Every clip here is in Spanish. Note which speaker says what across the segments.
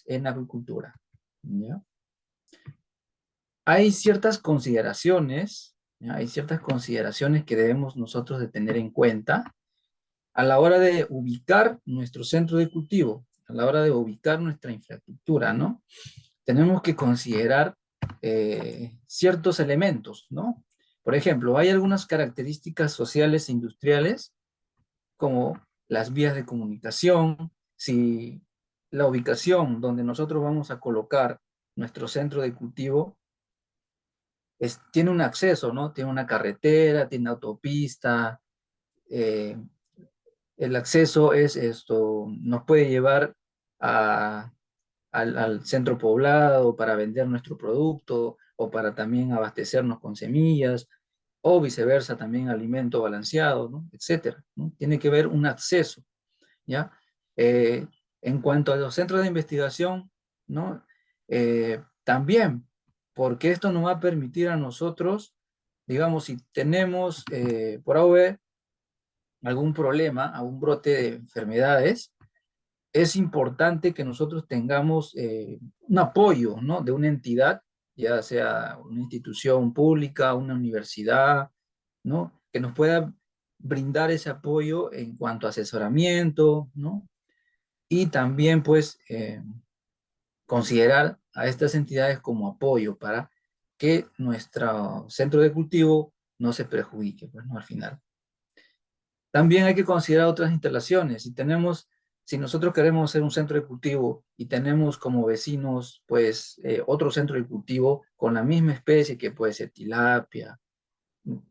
Speaker 1: en acuicultura, ¿ya? Hay ciertas consideraciones, ¿ya? Hay ciertas consideraciones que debemos nosotros de tener en cuenta a la hora de ubicar nuestro centro de cultivo, a la hora de ubicar nuestra infraestructura, ¿no? Tenemos que considerar ciertos elementos, ¿no? Por ejemplo, hay algunas características sociales e industriales, como las vías de comunicación, si la ubicación donde nosotros vamos a colocar nuestro centro de cultivo tiene un acceso, ¿no? Tiene una carretera, tiene autopista, eh, el acceso es esto, nos puede llevar a, al centro poblado para vender nuestro producto o para también abastecernos con semillas o viceversa, también alimento balanceado, ¿no? Etcétera, ¿no? Tiene que haber un acceso, ¿ya? Eh, en cuanto a los centros de investigación, ¿no? También, porque esto nos va a permitir a nosotros, digamos, si tenemos por AOV algún problema, algún brote de enfermedades, es importante que nosotros tengamos un apoyo, ¿no? De una entidad, ya sea una institución pública, una universidad, ¿no? Que nos pueda brindar ese apoyo en cuanto a asesoramiento, ¿no? Y también, pues, considerar a estas entidades como apoyo para que nuestro centro de cultivo no se perjudique, pues, ¿no? Al final. También hay que considerar otras instalaciones. Si nosotros queremos hacer un centro de cultivo y tenemos como vecinos, pues, otro centro de cultivo con la misma especie, que puede ser tilapia,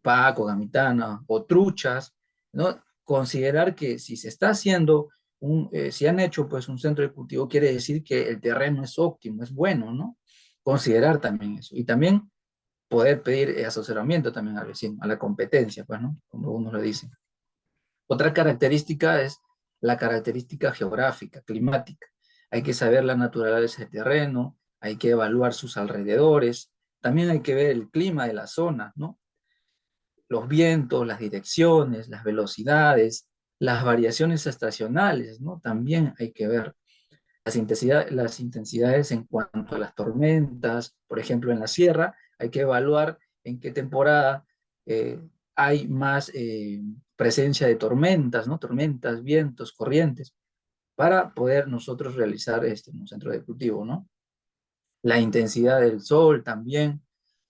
Speaker 1: paco, gamitana o truchas, ¿no? Considerar que si se está haciendo si han hecho pues un centro de cultivo, quiere decir que el terreno es óptimo, es bueno, ¿no? Considerar también eso. Y también poder pedir asesoramiento también al vecino, a la competencia, pues, ¿no? Como uno lo dice. Otra característica es la característica geográfica, climática. Hay que saber la naturaleza del terreno, hay que evaluar sus alrededores, también hay que ver el clima de la zona, ¿no? Los vientos, las direcciones, las velocidades, las variaciones estacionales, ¿no? También hay que ver las intensidades en cuanto a las tormentas, por ejemplo, en la sierra, hay que evaluar en qué temporada eh, hay más presencia de tormentas, ¿no? Tormentas, vientos, corrientes, para poder nosotros realizar un centro de cultivo, ¿no? La intensidad del sol también,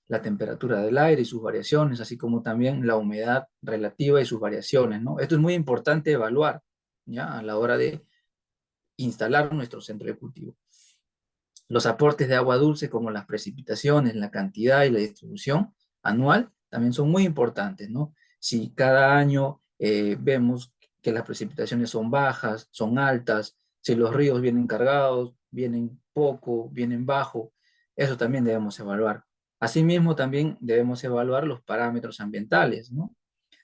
Speaker 1: la temperatura del aire y sus variaciones, así como también la humedad relativa y sus variaciones, ¿no? Esto es muy importante evaluar, ¿ya? A la hora de instalar nuestro centro de cultivo. Los aportes de agua dulce, como las precipitaciones, la cantidad y la distribución anual, también son muy importantes, ¿no? Si cada año vemos que las precipitaciones son bajas, son altas, si los ríos vienen cargados, vienen poco, vienen bajo, eso también debemos evaluar. Asimismo, también debemos evaluar los parámetros ambientales, ¿no?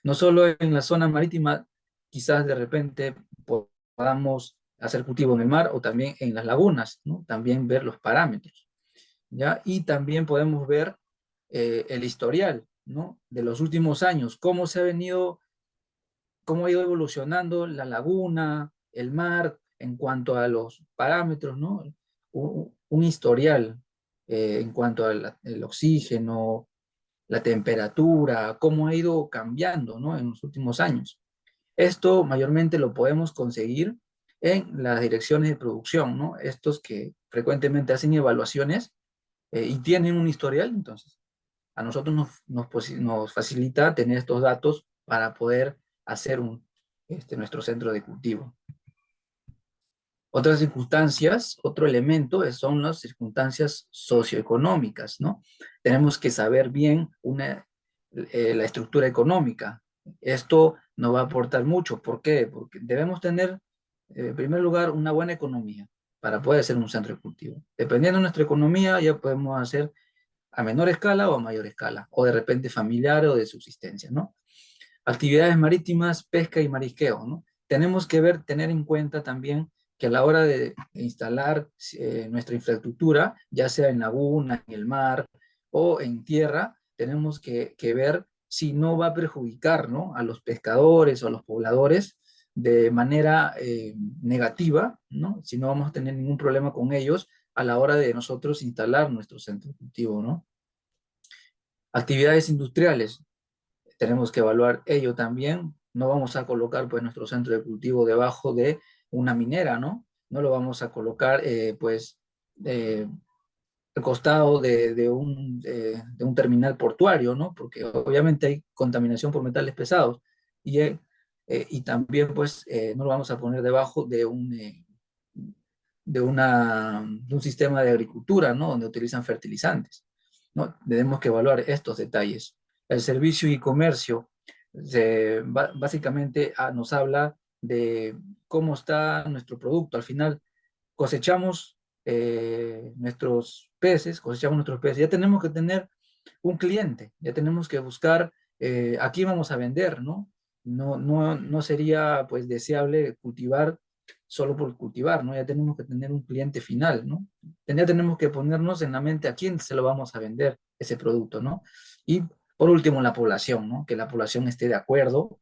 Speaker 1: No solo en la zona marítima, quizás de repente podamos hacer cultivo en el mar o también en las lagunas, ¿no? También ver los parámetros, ¿ya? Y también podemos ver el historial, ¿no? De los últimos años, cómo ha ido evolucionando la laguna, el mar, en cuanto a los parámetros, ¿no? Un historial en cuanto al el oxígeno, la temperatura, cómo ha ido cambiando, ¿no? En los últimos años. Esto mayormente lo podemos conseguir en las direcciones de producción, ¿no? Estos que frecuentemente hacen evaluaciones y tienen un historial, entonces a nosotros nos facilita tener estos datos para poder hacer nuestro centro de cultivo. Otras circunstancias, otro elemento son las circunstancias socioeconómicas, ¿no? Tenemos que saber bien la estructura económica. Esto nos va a aportar mucho. ¿Por qué? Porque debemos tener, en primer lugar, una buena economía para poder hacer un centro de cultivo. Dependiendo de nuestra economía, ya podemos hacer a menor escala o a mayor escala, o de repente familiar o de subsistencia, ¿no? Actividades marítimas, pesca y marisqueo, ¿no? Tenemos que tener en cuenta también que a la hora de instalar nuestra infraestructura, ya sea en laguna, en el mar o en tierra, tenemos que ver si no va a perjudicar, ¿no? A los pescadores o a los pobladores, de manera negativa, ¿no? Si no vamos a tener ningún problema con ellos a la hora de nosotros instalar nuestro centro de cultivo, ¿no? Actividades industriales, tenemos que evaluar ello también. No vamos a colocar pues nuestro centro de cultivo debajo de una minera, ¿no? No lo vamos a colocar pues al costado de un terminal portuario, ¿no? Porque obviamente hay contaminación por metales pesados y también pues no lo vamos a poner debajo de un sistema de agricultura, ¿no? Donde utilizan fertilizantes, ¿no? Tenemos que evaluar estos detalles. El servicio y comercio básicamente nos habla de cómo está nuestro producto. Al final cosechamos nuestros peces, ya tenemos que tener un cliente, ya tenemos que buscar a quién vamos a vender, ¿no? No sería pues deseable cultivar solo por cultivar, ¿no? Ya tenemos que tener un cliente final, ¿no? Ya tenemos que ponernos en la mente a quién se lo vamos a vender ese producto, ¿no? Y por último, la población, ¿no? Que la población esté de acuerdo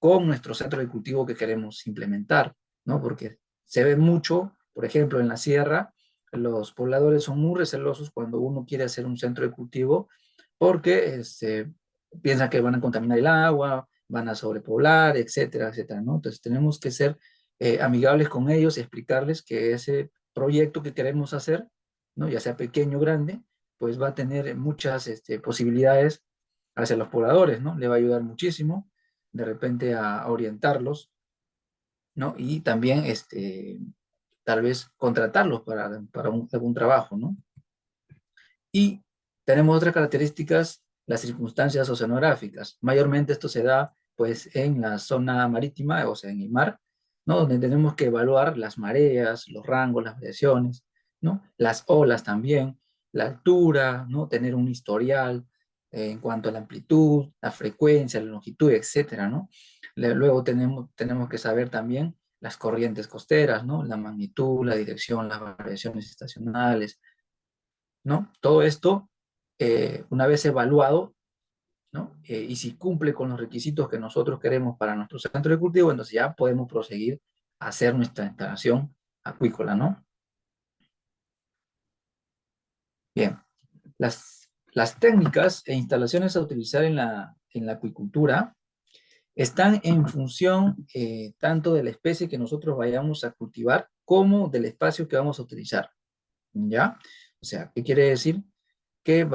Speaker 1: con nuestro centro de cultivo que queremos implementar, ¿no? Porque se ve mucho, por ejemplo, en la sierra, los pobladores son muy recelosos cuando uno quiere hacer un centro de cultivo porque piensan que van a contaminar el agua, van a sobrepoblar, etcétera, etcétera, ¿no? Entonces tenemos que ser amigables con ellos y explicarles que ese proyecto que queremos hacer, ¿no? Ya sea pequeño o grande, pues va a tener muchas posibilidades hacia los pobladores, ¿no? Le va a ayudar muchísimo de repente a orientarlos, ¿no? Y también, tal vez contratarlos para algún trabajo, ¿no? Y tenemos otras características, las circunstancias oceanográficas. Mayormente esto se da, pues, en la zona marítima, o sea, en el mar, ¿no? Donde tenemos que evaluar las mareas, los rangos, las variaciones, ¿no? Las olas también, la altura, ¿no? Tener un historial en cuanto a la amplitud, la frecuencia, la longitud, etcétera, ¿no? Luego tenemos que saber también las corrientes costeras, ¿no? La magnitud, la dirección, las variaciones estacionales, ¿no? Todo esto, una vez evaluado, ¿no? Y si cumple con los requisitos que nosotros queremos para nuestro centro de cultivo, entonces ya podemos proseguir a hacer nuestra instalación acuícola, ¿no? Bien, las técnicas e instalaciones a utilizar en la acuicultura están en función tanto de la especie que nosotros vayamos a cultivar como del espacio que vamos a utilizar, ¿ya? O sea, ¿qué quiere decir? Que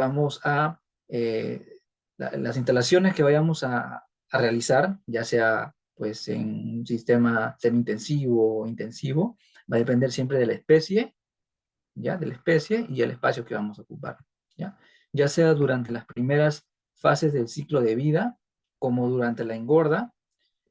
Speaker 1: eh, las instalaciones que vayamos a realizar, ya sea pues en un sistema semi-intensivo o intensivo, va a depender siempre de la especie, ¿ya? De la especie y el espacio que vamos a ocupar, ¿ya? Ya sea durante las primeras fases del ciclo de vida, como durante la engorda,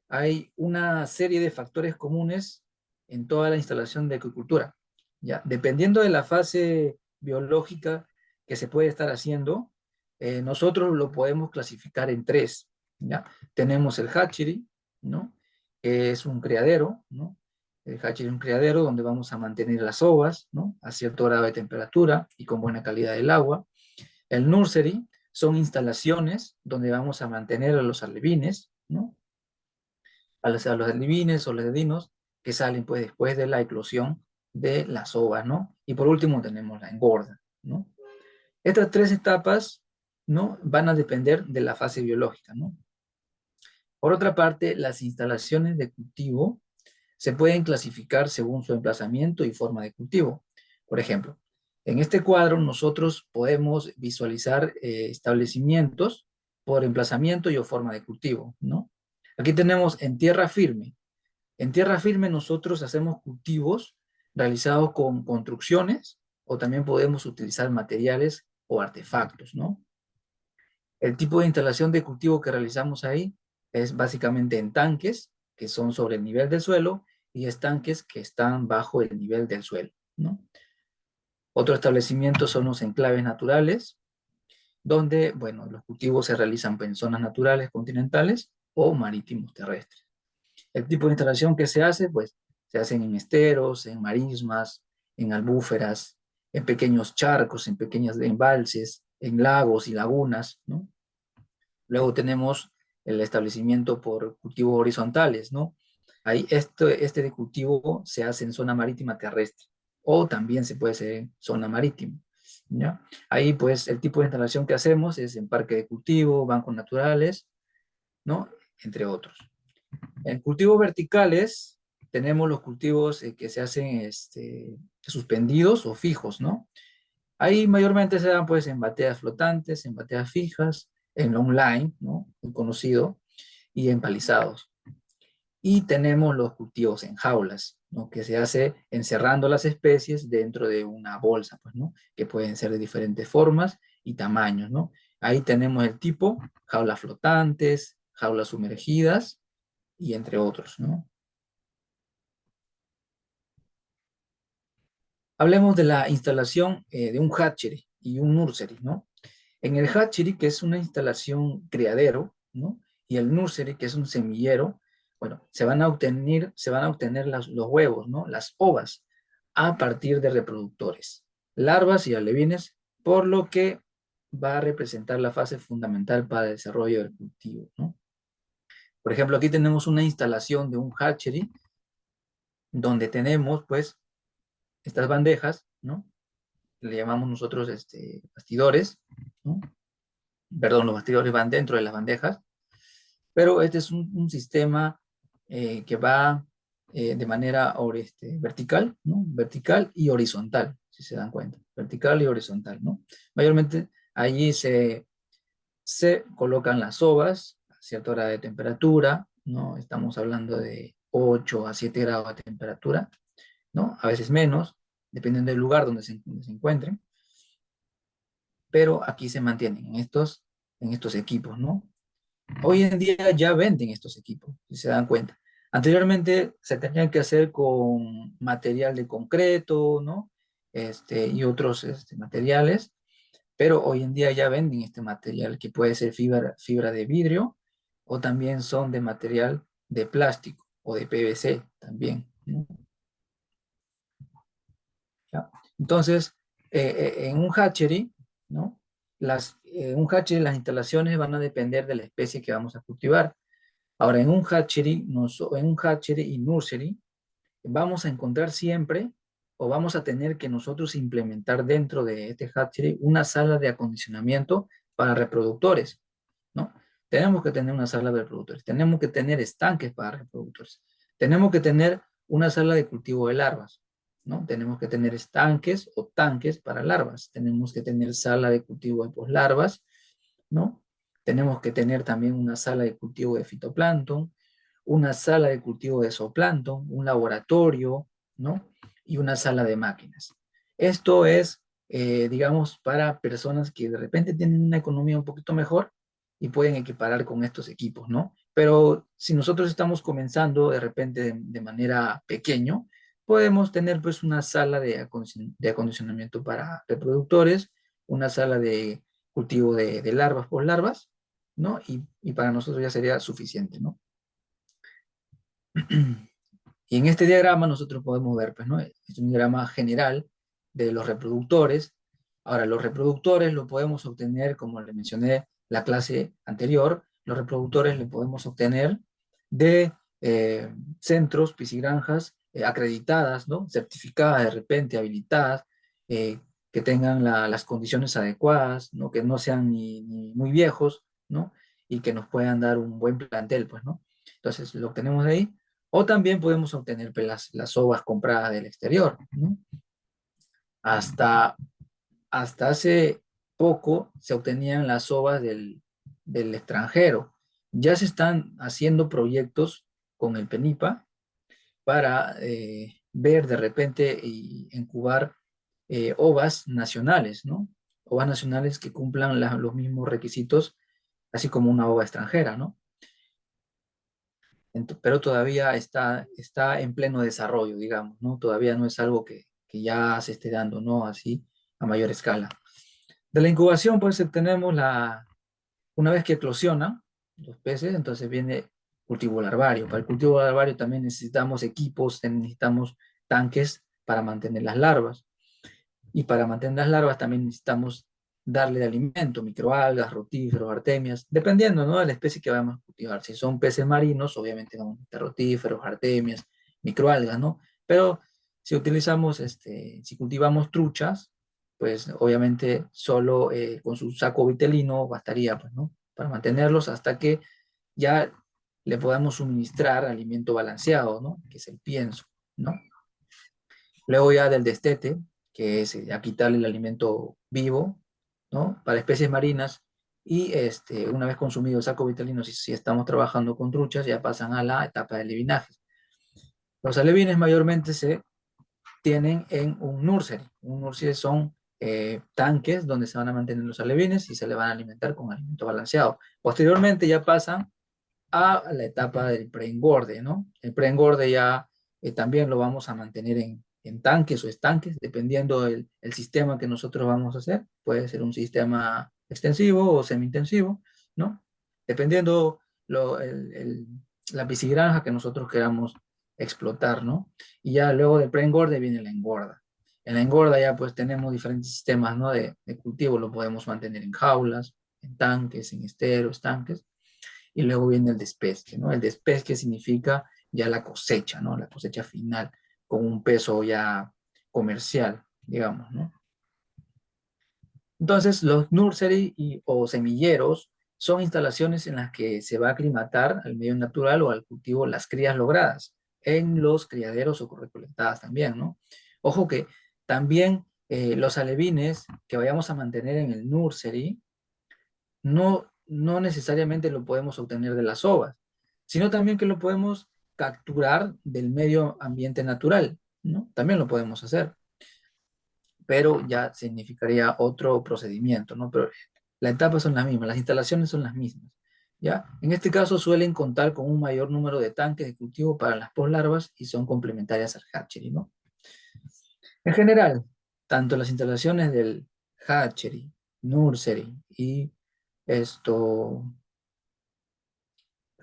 Speaker 1: hay una serie de factores comunes en toda la instalación de acuicultura, ¿ya? Dependiendo de la fase biológica que se puede estar haciendo, nosotros lo podemos clasificar en tres, ¿ya? Tenemos el hatchery, ¿no? Que es un criadero, ¿no? El hatchery es un criadero donde vamos a mantener las ovas, ¿no? A cierto grado de temperatura y con buena calidad del agua. El nursery son instalaciones donde vamos a mantener a los alevines, ¿no? A los alevines o ledinos que salen pues después de la eclosión de las ovas, ¿no? Y por último tenemos la engorda, ¿no? Estas tres etapas, ¿no? Van a depender de la fase biológica, ¿no? Por otra parte, las instalaciones de cultivo se pueden clasificar según su emplazamiento y forma de cultivo. Por ejemplo, en este cuadro nosotros podemos visualizar establecimientos por emplazamiento y o forma de cultivo, ¿no? Aquí tenemos en tierra firme. En tierra firme nosotros hacemos cultivos realizados con construcciones o también podemos utilizar materiales o artefactos, ¿no? El tipo de instalación de cultivo que realizamos ahí es básicamente en tanques que son sobre el nivel del suelo y estanques que están bajo el nivel del suelo, ¿no? Otro establecimiento son los enclaves naturales, donde, bueno, los cultivos se realizan en zonas naturales continentales o marítimos terrestres. El tipo de instalación que se hace, pues, se hacen en esteros, en marismas, en albúferas, en pequeños charcos, en pequeñas embalses, en lagos y lagunas, ¿no? Luego tenemos el establecimiento por cultivos horizontales, ¿no? Ahí este de cultivo se hace en zona marítima terrestre o también se puede hacer en zona marítima, ¿ya? Ahí pues el tipo de instalación que hacemos es en parque de cultivo, bancos naturales, ¿no? Entre otros. En cultivos verticales tenemos los cultivos que se hacen suspendidos o fijos, ¿no? Ahí mayormente se dan pues en bateas flotantes, en bateas fijas, en long line, ¿no? Muy conocido, y en palizados. Y tenemos los cultivos en jaulas, ¿no? Que se hace encerrando las especies dentro de una bolsa, pues, ¿no? Que pueden ser de diferentes formas y tamaños, ¿no? Ahí tenemos el tipo, jaulas flotantes, jaulas sumergidas y entre otros, ¿no? Hablemos de la instalación de un hatchery y un nursery, ¿no? En el hatchery, que es una instalación criadero, ¿no? Y el nursery, que es un semillero, bueno, se van a obtener los huevos, ¿no? Las ovas, a partir de reproductores, larvas y alevines, por lo que va a representar la fase fundamental para el desarrollo del cultivo, ¿no? Por ejemplo, aquí tenemos una instalación de un hatchery, donde tenemos, pues, estas bandejas, ¿no? Le llamamos nosotros bastidores, ¿no? Perdón, los bastidores van dentro de las bandejas, pero este es un sistema que va de manera vertical, ¿no? Vertical y horizontal, si se dan cuenta, vertical y horizontal, ¿no? Mayormente allí se colocan las ovas a cierta hora de temperatura, ¿no? Estamos hablando de 8 a 7 grados de temperatura, ¿no? A veces menos, dependiendo del lugar donde se encuentren, pero aquí se mantienen en estos equipos, ¿no? Hoy en día ya venden estos equipos, si se dan cuenta. Anteriormente se tenían que hacer con material de concreto, ¿no? Y otros materiales, pero hoy en día ya venden este material que puede ser fibra de vidrio o también son de material de plástico o de PVC también, ¿no? ¿Ya? Entonces, en un hatchery, ¿no? Un hatchery, las instalaciones van a depender de la especie que vamos a cultivar. Ahora, en un hatchery y nursery, vamos a encontrar siempre o vamos a tener que nosotros implementar dentro de este hatchery una sala de acondicionamiento para reproductores, ¿no? Tenemos que tener una sala de reproductores, tenemos que tener estanques para reproductores, tenemos que tener una sala de cultivo de larvas, ¿no? Tenemos que tener estanques o tanques para larvas, tenemos que tener sala de cultivo de poslarvas, ¿no? Tenemos que tener también una sala de cultivo de fitoplancton, una sala de cultivo de zooplancton, un laboratorio, ¿no? Y una sala de máquinas. Esto es, digamos, para personas que de repente tienen una economía un poquito mejor y pueden equiparar con estos equipos, ¿no? Pero si nosotros estamos comenzando de repente de manera pequeño, podemos tener pues una sala de acondicionamiento para reproductores, una sala de cultivo de larvas por larvas, ¿no? Y para nosotros ya sería suficiente, ¿no? Y en este diagrama nosotros podemos ver, pues, ¿no? Es un diagrama general de los reproductores. Ahora, los reproductores lo podemos obtener, como le mencioné la clase anterior, los reproductores lo podemos obtener de centros, piscigranjas acreditadas, ¿no? Certificadas de repente, habilitadas, eh, que tengan las condiciones adecuadas, ¿no? Que no sean ni muy viejos, ¿no? Y que nos puedan dar un buen plantel, pues, ¿no? Entonces, lo obtenemos de ahí. O también podemos obtener pues, las ovas compradas del exterior, ¿no? Hasta, hasta hace poco se obtenían las ovas del extranjero. Ya se están haciendo proyectos con el PENIPA para ver de repente y incubar ovas nacionales, ¿no? Ovas nacionales que cumplan los mismos requisitos, así como una ova extranjera, ¿no? Pero todavía está en pleno desarrollo, digamos, ¿no? Todavía no es algo que ya se esté dando, ¿no? Así a mayor escala. De la incubación, pues tenemos una vez que eclosionan los peces, entonces viene cultivo larvario. Para el cultivo larvario también necesitamos equipos, necesitamos tanques para mantener las larvas. Y para mantener las larvas también necesitamos darle de alimento, microalgas, rotíferos, artemias, dependiendo, ¿no?, de la especie que vamos a cultivar. Si son peces marinos, obviamente vamos a meter rotíferos, artemias, microalgas, ¿no? Pero si utilizamos, si cultivamos truchas, pues obviamente solo con su saco vitelino bastaría, pues, ¿no?, para mantenerlos hasta que ya le podamos suministrar alimento balanceado, ¿no?, que es el pienso, ¿no? Luego ya del destete, que es ya quitarle el alimento vivo, ¿no?, para especies marinas, y una vez consumido el saco vitalino, si estamos trabajando con truchas, ya pasan a la etapa de alevinaje. Los alevines mayormente se tienen en un nursery. Un nursery son tanques donde se van a mantener los alevines y se le van a alimentar con alimento balanceado. Posteriormente ya pasan a la etapa del preengorde, ¿no? El preengorde ya también lo vamos a mantener en tanques o estanques, dependiendo el sistema que nosotros vamos a hacer. Puede ser un sistema extensivo o semi-intensivo, ¿no? Dependiendo la piscigranja que nosotros queramos explotar, ¿no? Y ya luego del preengorde viene la engorda. En la engorda ya pues tenemos diferentes sistemas, ¿no?, de cultivo. Lo podemos mantener en jaulas, en tanques, en esteros, estanques, y luego viene el despesque, ¿no? El despesque significa ya la cosecha, ¿no? La cosecha final, con un peso ya comercial, digamos, ¿no? Entonces, los nursery o semilleros son instalaciones en las que se va a aclimatar al medio natural o al cultivo las crías logradas, en los criaderos o recolectadas también, ¿no? Ojo que también los alevines que vayamos a mantener en el nursery no necesariamente lo podemos obtener de las ovas, sino también que lo podemos capturar del medio ambiente natural, ¿no? También lo podemos hacer, pero ya significaría otro procedimiento, ¿no? Pero las etapas son las mismas, las instalaciones son las mismas, ¿ya? En este caso suelen contar con un mayor número de tanques de cultivo para las poslarvas y son complementarias al hatchery, ¿no? En general, tanto las instalaciones del hatchery, nursery y esto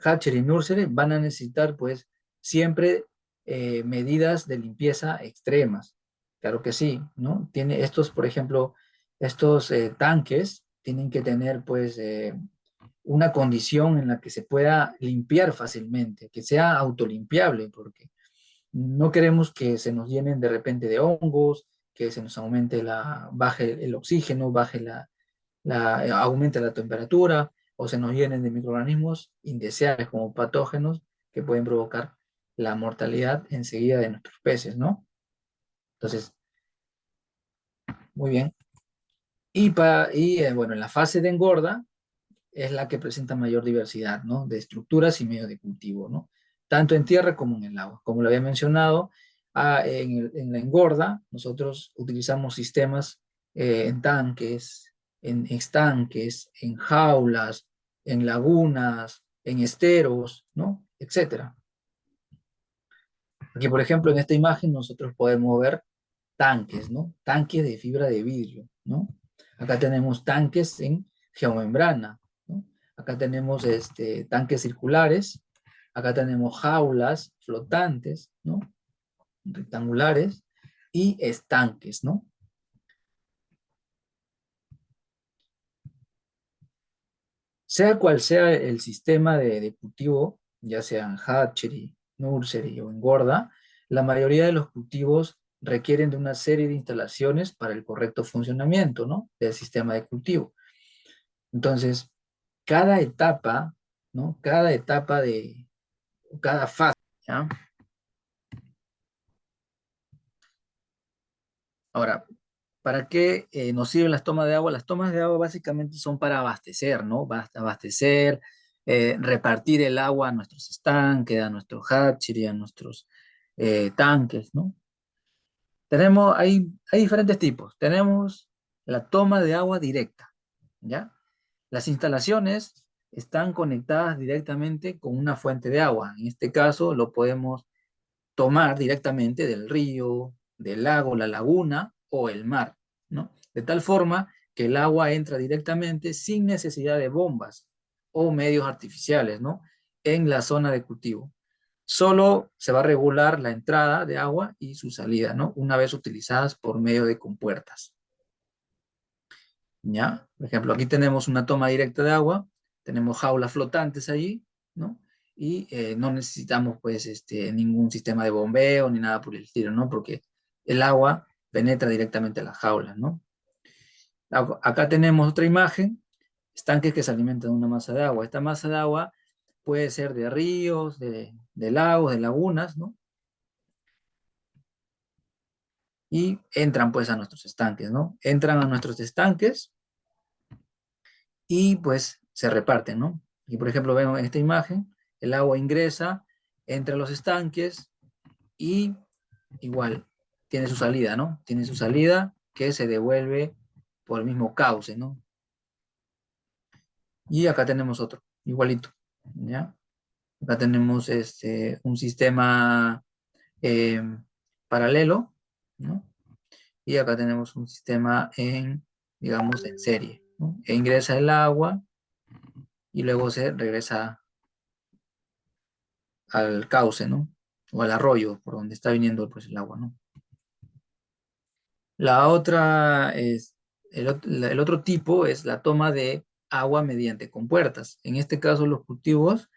Speaker 1: hatchery y nursery van a necesitar pues siempre medidas de limpieza extremas. Claro que sí, ¿no? Tiene estos, por ejemplo, estos tanques tienen que tener pues una condición en la que se pueda limpiar fácilmente, que sea autolimpiable, porque no queremos que se nos llenen de repente de hongos, que se nos aumente baje el oxígeno, aumente la temperatura, o se nos llenen de microorganismos indeseables como patógenos que pueden provocar la mortalidad enseguida de nuestros peces, ¿no? Entonces, muy bien. Bueno, en la fase de engorda es la que presenta mayor diversidad, ¿no?, de estructuras y medios de cultivo, ¿no? Tanto en tierra como en el agua. Como lo había mencionado, en la engorda nosotros utilizamos sistemas en tanques, en estanques, en jaulas, en lagunas, en esteros, ¿no?, etcétera. Aquí, por ejemplo, en esta imagen nosotros podemos ver tanques, ¿no? Tanques de fibra de vidrio, ¿no? Acá tenemos tanques en geomembrana, ¿no? Acá tenemos tanques circulares, acá tenemos jaulas flotantes, ¿no?, rectangulares, y estanques, ¿no? Sea cual sea el sistema de cultivo, ya sea en hatchery, nursery o engorda, la mayoría de los cultivos requieren de una serie de instalaciones para el correcto funcionamiento, ¿no?, del sistema de cultivo. Entonces, cada etapa, ¿no?, cada fase, ¿ya? Ahora, ¿para qué nos sirven las tomas de agua? Las tomas de agua básicamente son para abastecer, ¿no? Abastecer, repartir el agua a nuestros estanques, a nuestros hatchery, a nuestros tanques, ¿no? Hay diferentes tipos. Tenemos la toma de agua directa, ¿ya? Las instalaciones están conectadas directamente con una fuente de agua. En este caso lo podemos tomar directamente del río, del lago, la laguna o el mar, ¿no? De tal forma que el agua entra directamente sin necesidad de bombas o medios artificiales, ¿no?, en la zona de cultivo. Solo se va a regular la entrada de agua y su salida, ¿no?, una vez utilizadas por medio de compuertas. ¿ya? Por ejemplo, aquí tenemos una toma directa de agua, tenemos jaulas flotantes allí, ¿no? Y no necesitamos, pues, ningún sistema de bombeo ni nada por el estilo, ¿no? Porque el agua penetra directamente a las jaulas, ¿no? Acá tenemos otra imagen, estanques que se alimentan de una masa de agua. Esta masa de agua puede ser de ríos, de lagos, de lagunas, ¿no? Y entran pues a nuestros estanques, ¿no? Entran a nuestros estanques y pues se reparten, ¿no? Y por ejemplo, vemos en esta imagen, el agua ingresa, entra a los estanques y igual tiene su salida, ¿no? Tiene su salida que se devuelve por el mismo cauce, ¿no? Y acá tenemos otro, igualito, ¿ya? Acá tenemos un sistema eh, paralelo, ¿no? Y acá tenemos un sistema digamos, en serie, ¿no? E ingresa el agua y luego se regresa al cauce, ¿no? O al arroyo por donde está viniendo pues, el agua, ¿no? La otra es, el otro tipo es la toma de agua mediante compuertas. En este caso, los cultivos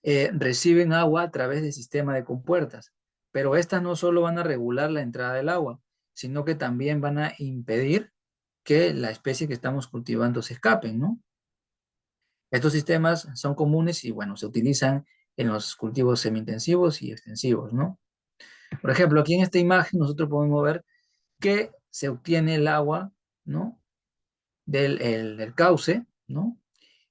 Speaker 1: reciben agua a través del sistema de compuertas, pero estas no solo van a regular la entrada del agua, sino que también van a impedir que la especie que estamos cultivando se escapen, ¿no? Estos sistemas son comunes y, bueno, se utilizan en los cultivos semi-intensivos y extensivos, ¿no? Por ejemplo, aquí en esta imagen nosotros podemos ver que se obtiene el agua, ¿no? Del cauce, ¿no?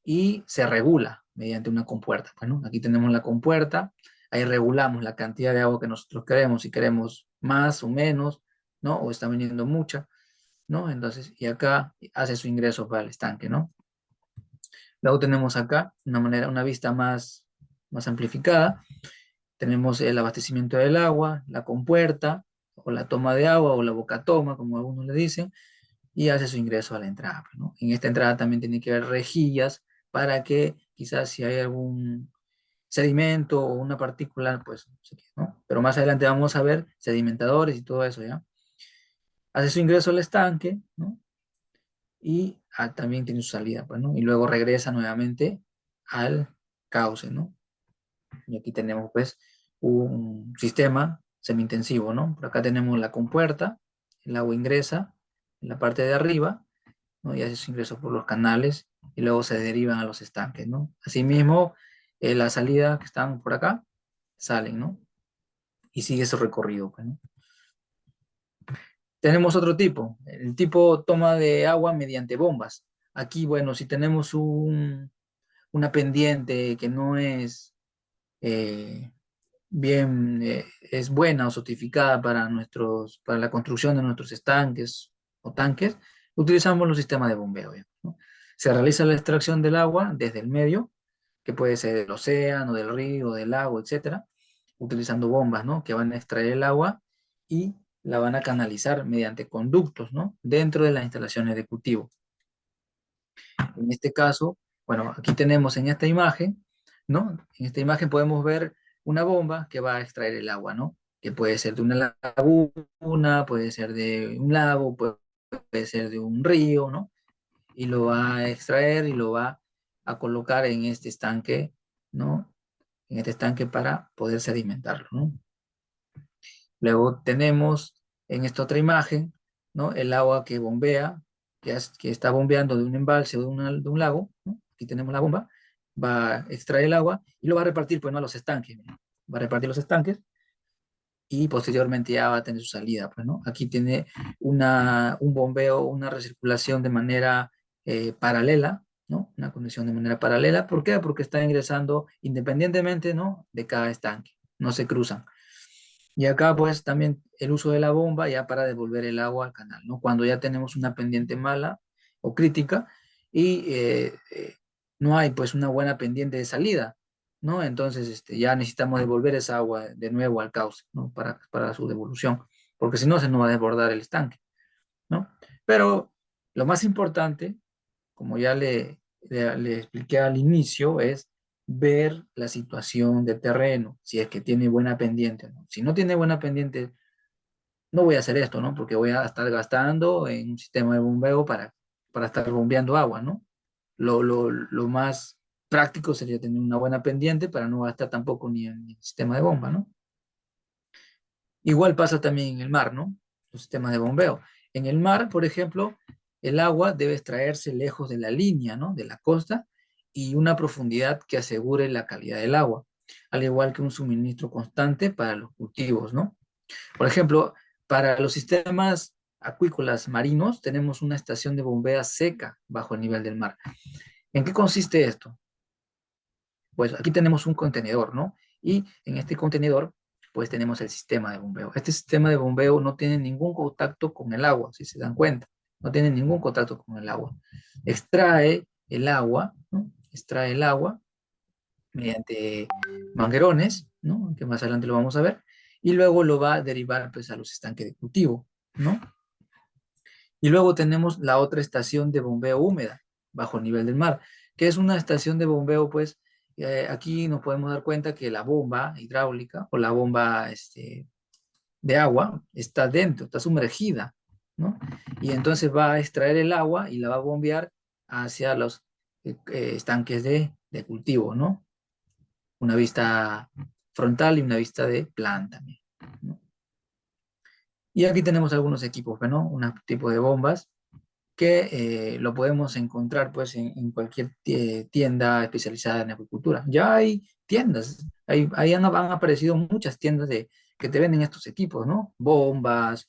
Speaker 1: Y se regula mediante una compuerta. Bueno, aquí tenemos la compuerta, ahí regulamos la cantidad de agua que nosotros queremos, si queremos más o menos, ¿no? O está viniendo mucha, ¿no? Entonces, y acá hace su ingreso para el estanque, ¿no? Luego tenemos acá una manera, una vista más amplificada. Tenemos el abastecimiento del agua, la compuerta, o la toma de agua, o la boca toma, como algunos le dicen, y hace su ingreso a la entrada, pues, ¿no? En esta entrada también tiene que haber rejillas para que quizás si hay algún sedimento o una partícula, pues, no sé qué, ¿no? Pero más adelante vamos a ver sedimentadores y todo eso, ¿ya? Hace su ingreso al estanque, ¿no? Y también tiene su salida, pues, ¿no? Y luego regresa nuevamente al cauce, ¿no? Y aquí tenemos, pues, un sistema semi-intensivo, ¿no? Por acá tenemos la compuerta, el agua ingresa en la parte de arriba, ¿no? Y hace su ingreso por los canales y luego se derivan a los estanques, ¿no? Asimismo, la salida que están por acá, salen, ¿no? Y sigue su recorrido, pues, ¿no? Tenemos otro tipo, el tipo toma de agua mediante bombas. Aquí, bueno, si tenemos una pendiente que no es eh, bien, es buena o certificada para para la construcción de nuestros estanques o tanques, utilizamos los sistemas de bombeo, ¿ya? ¿No? Se realiza la extracción del agua desde el medio, que puede ser del océano, del río, del lago, etcétera, utilizando bombas, ¿no? Que van a extraer el agua y la van a canalizar mediante conductos, ¿no? Dentro de las instalaciones de cultivo. En este caso, bueno, aquí tenemos en esta imagen, ¿no? En esta imagen podemos ver una bomba que va a extraer el agua, ¿no? Que puede ser de una laguna, puede ser de un lago, puede ser de un río, ¿no? Y lo va a extraer y lo va a colocar en este estanque, ¿no? En este estanque para poder sedimentarlo, ¿no? Luego tenemos en esta otra imagen, ¿no? El agua que bombea, que está bombeando de un embalse o de un lago, ¿no? Aquí tenemos la bomba, va a extraer el agua y lo va a repartir, pues, ¿no? A los estanques, ¿no? Va a repartir los estanques y posteriormente ya va a tener su salida, pues, ¿no? Aquí tiene un bombeo, una recirculación de manera paralela, ¿no? Una conexión de manera paralela. ¿Por qué? Porque está ingresando independientemente, ¿no? De cada estanque, no se cruzan. Y acá pues también el uso de la bomba ya para devolver el agua al canal, ¿no? Cuando ya tenemos una pendiente mala o crítica y no hay pues una buena pendiente de salida, ¿no? Entonces ya necesitamos devolver esa agua de nuevo al cauce, ¿no? Para su devolución, porque si no se nos va a desbordar el estanque, ¿no? Pero lo más importante, como ya le expliqué al inicio, es ver la situación de terreno, si es que tiene buena pendiente, ¿no? Si no tiene buena pendiente, no voy a hacer esto, ¿no? Porque voy a estar gastando en un sistema de bombeo para estar bombeando agua, ¿no? Lo más práctico sería tener una buena pendiente para no gastar tampoco ni en el sistema de bomba, ¿no? Igual pasa también en el mar, ¿no? Los sistemas de bombeo. En el mar, por ejemplo, el agua debe extraerse lejos de la línea, ¿no? De la costa y una profundidad que asegure la calidad del agua, al igual que un suministro constante para los cultivos, ¿no? Por ejemplo, para los sistemas acuícolas marinos tenemos una estación de bombeo seca bajo el nivel del mar. ¿En qué consiste esto? Pues aquí tenemos un contenedor, ¿no? Y en este contenedor, pues tenemos el sistema de bombeo. Este sistema de bombeo no tiene ningún contacto con el agua, si se dan cuenta. No tiene ningún contacto con el agua. Extrae el agua, ¿no? Extrae el agua mediante manguerones, ¿no? Que más adelante lo vamos a ver. Y luego lo va a derivar, pues, a los estanques de cultivo, ¿no? Y luego tenemos la otra estación de bombeo húmeda, bajo el nivel del mar, que es una estación de bombeo, pues, aquí nos podemos dar cuenta que la bomba hidráulica o la bomba de agua está dentro, está sumergida, ¿no? Y entonces va a extraer el agua y la va a bombear hacia los estanques de cultivo, ¿no? Una vista frontal y una vista de planta, ¿no? Y aquí tenemos algunos equipos, ¿no? Un tipo de bombas que lo podemos encontrar pues en cualquier tienda especializada en agricultura. Ya hay tiendas, han aparecido muchas tiendas que te venden estos equipos, ¿no? Bombas,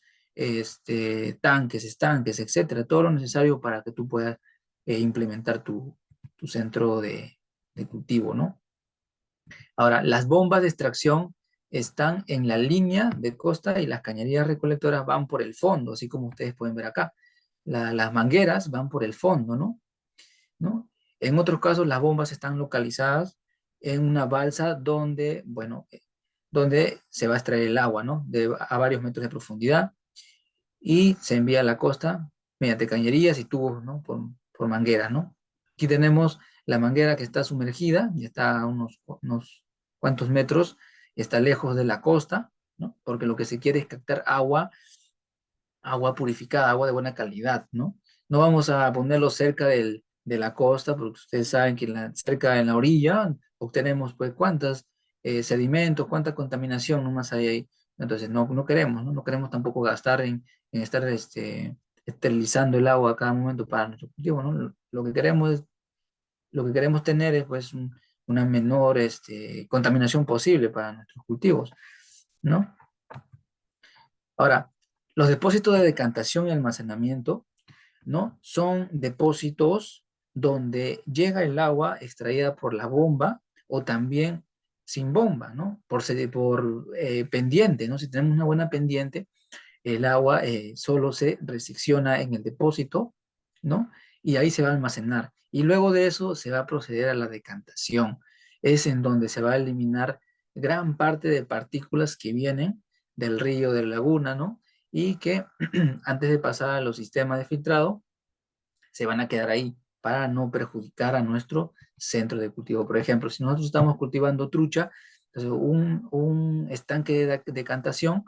Speaker 1: tanques, estanques, etcétera, todo lo necesario para que tú puedas implementar tu centro de cultivo, ¿no? Ahora, las bombas de extracción están en la línea de costa y las cañerías recolectoras van por el fondo, así como ustedes pueden ver acá. Las mangueras van por el fondo, ¿no? ¿No? En otros casos, las bombas están localizadas en una balsa donde, bueno, donde se va a extraer el agua, ¿no? A varios metros de profundidad y se envía a la costa mediante cañerías y tubos, ¿no? Por manguera, ¿no? Aquí tenemos la manguera que está sumergida, y está a unos cuantos metros, está lejos de la costa, ¿no? Porque lo que se quiere es captar agua purificada, agua de buena calidad, ¿no? No vamos a ponerlo cerca de la costa, porque ustedes saben que cerca en la orilla obtenemos, pues, cuántos sedimentos, cuánta contaminación nomás hay ahí. Entonces, no queremos, ¿no? No queremos tampoco gastar en estar esterilizando el agua a cada momento para nuestro cultivo, ¿no? Lo que queremos tener es, pues, una menor contaminación posible para nuestros cultivos, ¿no? Ahora, los depósitos de decantación y almacenamiento, ¿no? Son depósitos donde llega el agua extraída por la bomba o también sin bomba, ¿no? Por pendiente, ¿no? Si tenemos una buena pendiente, el agua solo se resecciona en el depósito, ¿no? Y ahí se va a almacenar. Y luego de eso se va a proceder a la decantación. Es en donde se va a eliminar gran parte de partículas que vienen del río, de la laguna, ¿no? Y que antes de pasar a los sistemas de filtrado, se van a quedar ahí para no perjudicar a nuestro centro de cultivo. Por ejemplo, si nosotros estamos cultivando trucha, entonces un estanque de decantación,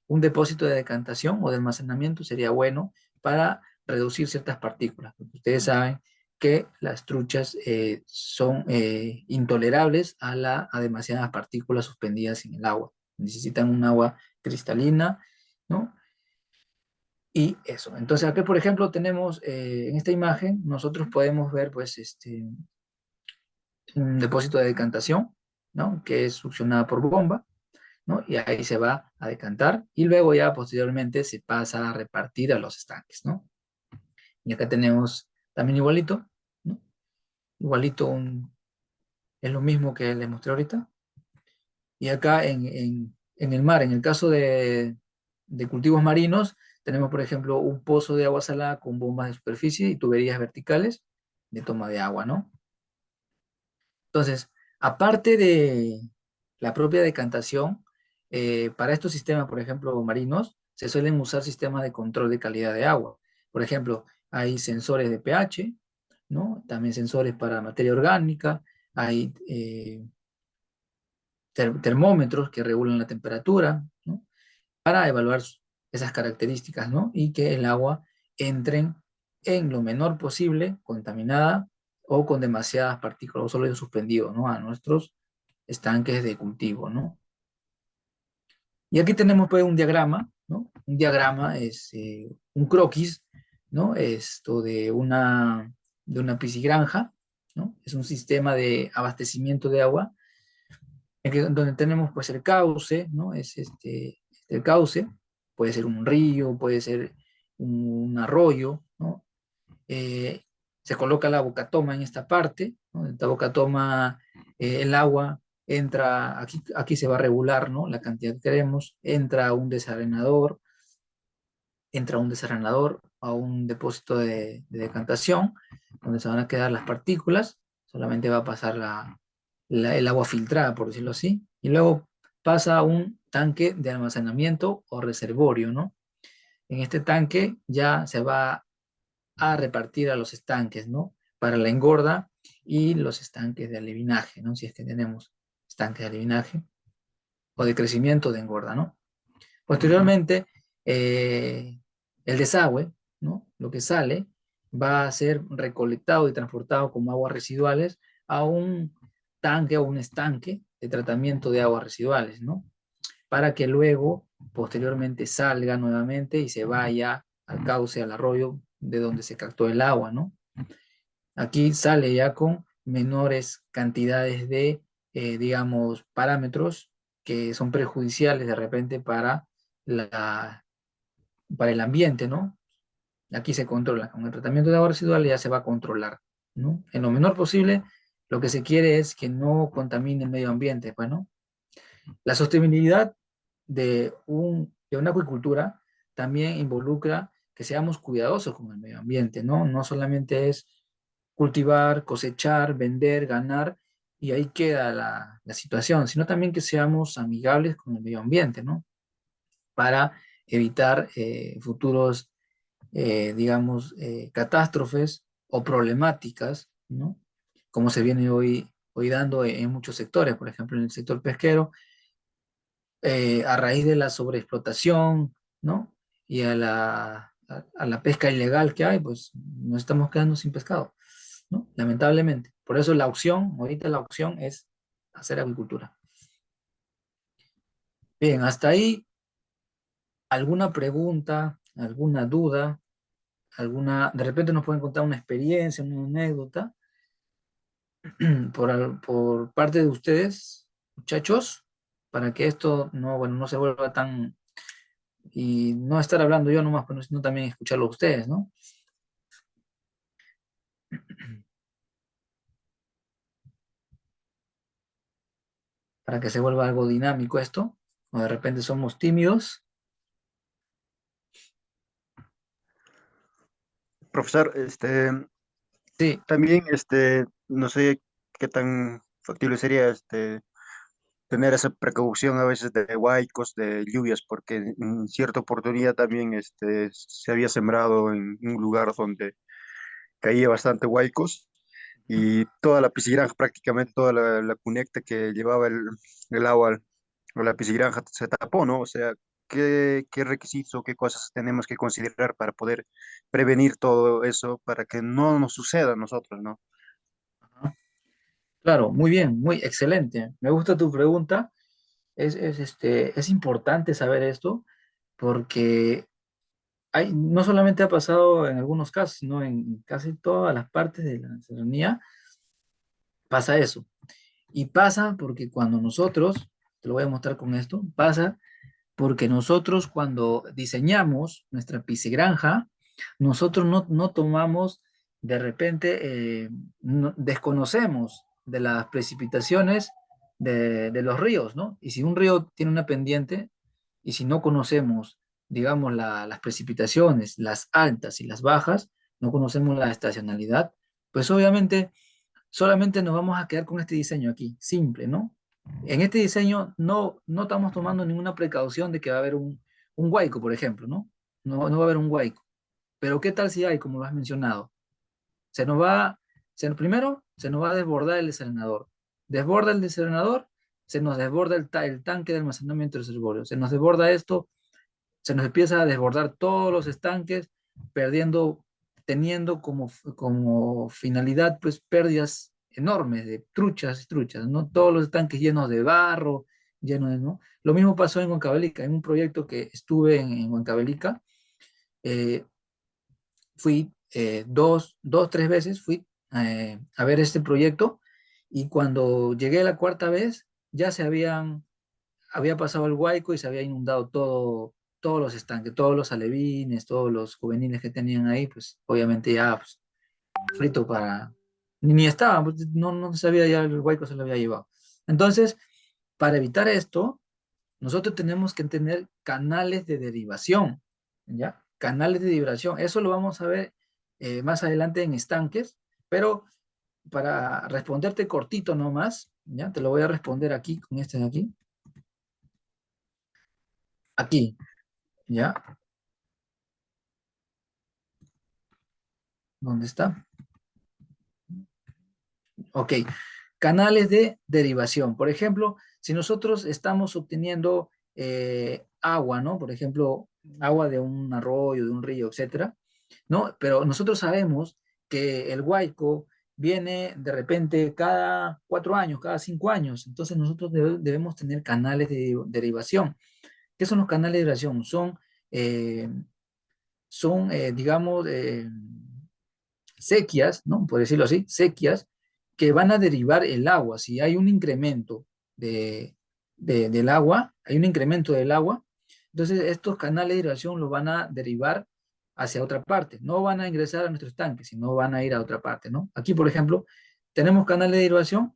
Speaker 1: un depósito de decantación o de almacenamiento sería bueno para reducir ciertas partículas, porque ustedes saben que las truchas son intolerables a demasiadas partículas suspendidas en el agua. Necesitan un agua cristalina, ¿no? Y eso. Entonces, aquí, por ejemplo, tenemos en esta imagen, nosotros podemos ver, pues, un depósito de decantación, ¿no? Que es succionada por bomba, ¿no? Y ahí se va a decantar y luego ya posteriormente se pasa a repartir a los estanques, ¿no? Y acá tenemos también igualito, ¿no? Igualito es lo mismo que les mostré ahorita. Y acá en el mar, en el caso de cultivos marinos, tenemos, por ejemplo, un pozo de agua salada con bombas de superficie y tuberías verticales de toma de agua, ¿no? Entonces, aparte de la propia decantación, para estos sistemas, por ejemplo, marinos, se suelen usar sistemas de control de calidad de agua. Por ejemplo, hay sensores de pH, ¿no? También sensores para materia orgánica, hay termómetros que regulan la temperatura, ¿no? Para evaluar esas características, ¿no? Y que el agua entre en lo menor posible contaminada o con demasiadas partículas o sólidos suspendidos, ¿no? A nuestros estanques de cultivo, ¿no? Y aquí tenemos pues un diagrama, ¿no? Un diagrama es un croquis, ¿no? Esto de una piscigranja, ¿no? Es un sistema de abastecimiento de agua donde tenemos pues el cauce, ¿no? Es el cauce, puede ser un río, puede ser un arroyo, ¿no? Eh, Se coloca la bocatoma en esta parte, ¿no? En esta bocatoma el agua entra, aquí se va a regular, ¿no? La cantidad que queremos, entra un desarenador a un depósito de decantación, donde se van a quedar las partículas, solamente va a pasar el agua filtrada, por decirlo así, y luego pasa a un tanque de almacenamiento o reservorio, ¿no? En este tanque ya se va a repartir a los estanques, ¿no? Para la engorda y los estanques de alevinaje, ¿no? Si es que tenemos estanques de alevinaje o de crecimiento de engorda, ¿no? Posteriormente, el desagüe, ¿no? Lo que sale va a ser recolectado y transportado como aguas residuales a un tanque o un estanque de tratamiento de aguas residuales, ¿no? Para que luego, posteriormente, salga nuevamente y se vaya al cauce, al arroyo de donde se captó el agua, ¿no? Aquí sale ya con menores cantidades de, digamos, parámetros que son perjudiciales de repente la, para el ambiente, ¿no? Aquí se controla. Con el tratamiento de agua residual ya se va a controlar, ¿no? En lo menor posible, lo que se quiere es que no contamine el medio ambiente, pues, ¿no? La sostenibilidad de una acuicultura también involucra que seamos cuidadosos con el medio ambiente, ¿no? No solamente es cultivar, cosechar, vender, ganar, y ahí queda la situación, sino también que seamos amigables con el medio ambiente, ¿no? Para evitar futuros, digamos, catástrofes o problemáticas, ¿no? Como se viene hoy dando en muchos sectores, por ejemplo, en el sector pesquero, a raíz de la sobreexplotación, ¿no? Y a la pesca ilegal que hay, pues nos estamos quedando sin pescado, ¿no? Lamentablemente. Por eso ahorita la opción es hacer agricultura. Bien, hasta ahí, ¿alguna pregunta, alguna duda, de repente nos pueden contar una experiencia, una anécdota por parte de ustedes, muchachos, para que esto no, bueno, no se vuelva tan, y no estar hablando yo nomás, pero sino también escucharlo a ustedes, ¿no? Para que se vuelva algo dinámico esto, o de repente somos tímidos.
Speaker 2: Profesor,
Speaker 1: Sí,
Speaker 2: también, no sé qué tan factible sería, tener esa precaución a veces de huaicos, de lluvias, porque en cierta oportunidad también, se había sembrado en un lugar donde caía bastante huaicos y toda la piscigranja, prácticamente toda la cuneta que llevaba el agua a la piscigranja se tapó, ¿no? O sea, ¿qué requisitos o qué cosas tenemos que considerar para poder prevenir todo eso, para que no nos suceda a nosotros, ¿no?
Speaker 1: claro, muy bien, muy excelente. Me gusta tu pregunta. Es importante saber esto porque no solamente ha pasado en algunos casos, sino en casi todas las partes de la ciudadanía pasa eso. Y pasa porque cuando nosotros, te lo voy a mostrar con esto, pasa porque nosotros cuando diseñamos nuestra piscigranja, nosotros no tomamos de repente, desconocemos de las precipitaciones de los ríos, ¿no? Y si un río tiene una pendiente y si no conocemos, digamos, las precipitaciones, las altas y las bajas, no conocemos la estacionalidad, pues obviamente solamente nos vamos a quedar con este diseño aquí, simple, ¿no? En este diseño no estamos tomando ninguna precaución de que va a haber un huaico, por ejemplo, ¿no? No va a haber un huaico. Pero ¿qué tal si hay, como lo has mencionado? Se nos va, primero, se nos va a desbordar el desalenador. Desborda el desalenador, se nos desborda el tanque de almacenamiento reservorio. Se nos desborda esto, se nos empieza a desbordar todos los estanques, perdiendo teniendo como finalidad, pues, pérdidas enormes de truchas y truchas, ¿no? Todos los estanques llenos de barro, llenos de, ¿no? Lo mismo pasó en Huancavelica, en un proyecto que estuve en Huancavelica, eh, fui tres veces, fui a ver este proyecto, y cuando llegué la cuarta vez, ya había pasado el Huayco y se había inundado todos los estanques, todos los alevines, todos los juveniles que tenían ahí, pues obviamente ya pues, frito ni estaba, pues, no sabía, ya el Huayco se lo había llevado. Entonces, para evitar esto, nosotros tenemos que tener canales de derivación, ¿ya? Canales de derivación. Eso lo vamos a ver más adelante en estanques, pero para responderte cortito nomás, ¿ya? Te lo voy a responder aquí, con este de aquí. Aquí, ¿ya? ¿Dónde está? Ok. Canales de derivación. Por ejemplo, si nosotros estamos obteniendo agua, ¿no? Por ejemplo, agua de un arroyo, de un río, etcétera, ¿no? Pero nosotros sabemos que el Huayco viene de repente cada 4 años, cada 5 años. Entonces nosotros debemos tener canales de derivación. ¿Qué son los canales de derivación? Digamos, sequías, ¿no? Por decirlo así, sequías que van a derivar el agua. Si hay un incremento de, del agua, hay un incremento del agua, entonces estos canales de derivación lo van a derivar hacia otra parte. No van a ingresar a nuestros tanques, sino van a ir a otra parte, ¿no? Aquí, por ejemplo, ¿tenemos canales de derivación?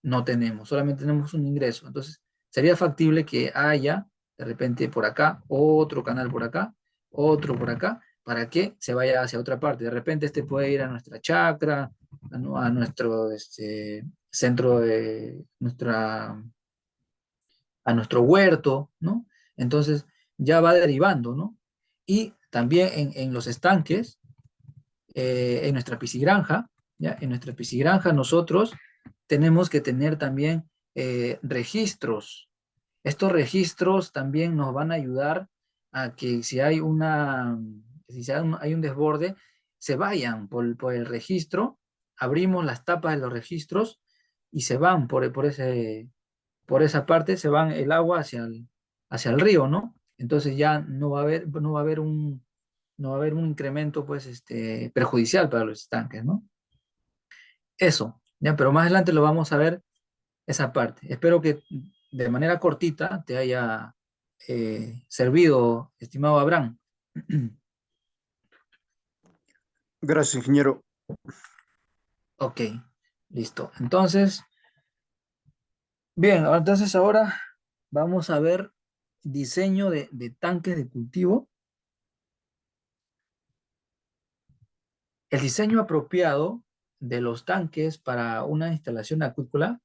Speaker 1: No tenemos, solamente tenemos un ingreso. Entonces, sería factible que haya, de repente, por acá, otro canal por acá, otro por acá, para que se vaya hacia otra parte. De repente, este puede ir a nuestra chacra, a nuestro centro de a nuestro huerto, ¿no? Entonces, ya va derivando, ¿no? Y también en los estanques, en nuestra piscigranja, ¿ya? En nuestra piscigranja nosotros tenemos que tener también registros. Estos registros también nos van a ayudar a que si hay un desborde, se vayan por el registro, abrimos las tapas de los registros y se van por esa parte, se van el agua hacia el río, ¿no? Entonces ya no va a haber un incremento, pues, perjudicial para los estanques, ¿no? Eso, ya, pero más adelante lo vamos a ver esa parte. Espero que de manera cortita te haya servido, estimado Abraham.
Speaker 2: Gracias, ingeniero.
Speaker 1: Ok, listo. Entonces, bien, entonces ahora vamos a ver diseño de tanques de cultivo. El diseño apropiado de los tanques para una instalación acuícola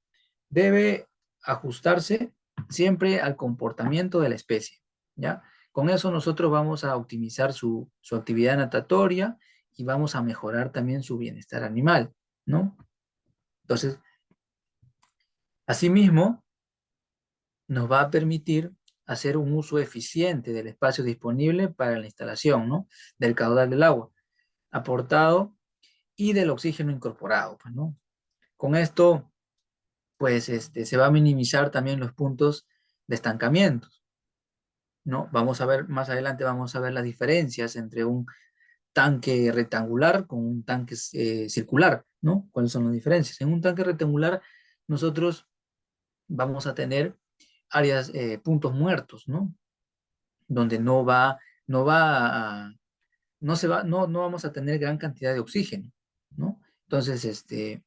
Speaker 1: debe ajustarse siempre al comportamiento de la especie, ¿ya? Con eso nosotros vamos a optimizar su actividad natatoria y vamos a mejorar también su bienestar animal, ¿no? Entonces, asimismo, nos va a permitir hacer un uso eficiente del espacio disponible para la instalación, ¿no? Del caudal del agua aportado y del oxígeno incorporado, pues, ¿no? Con esto, pues, se va a minimizar también los puntos de estancamiento, ¿no? Vamos a ver, más adelante vamos a ver las diferencias entre un tanque rectangular con un tanque circular, ¿no? ¿Cuáles son las diferencias? En un tanque rectangular nosotros vamos a tener áreas, puntos muertos, ¿no? Donde no va a- no se va, no vamos a tener gran cantidad de oxígeno, ¿no? Entonces, se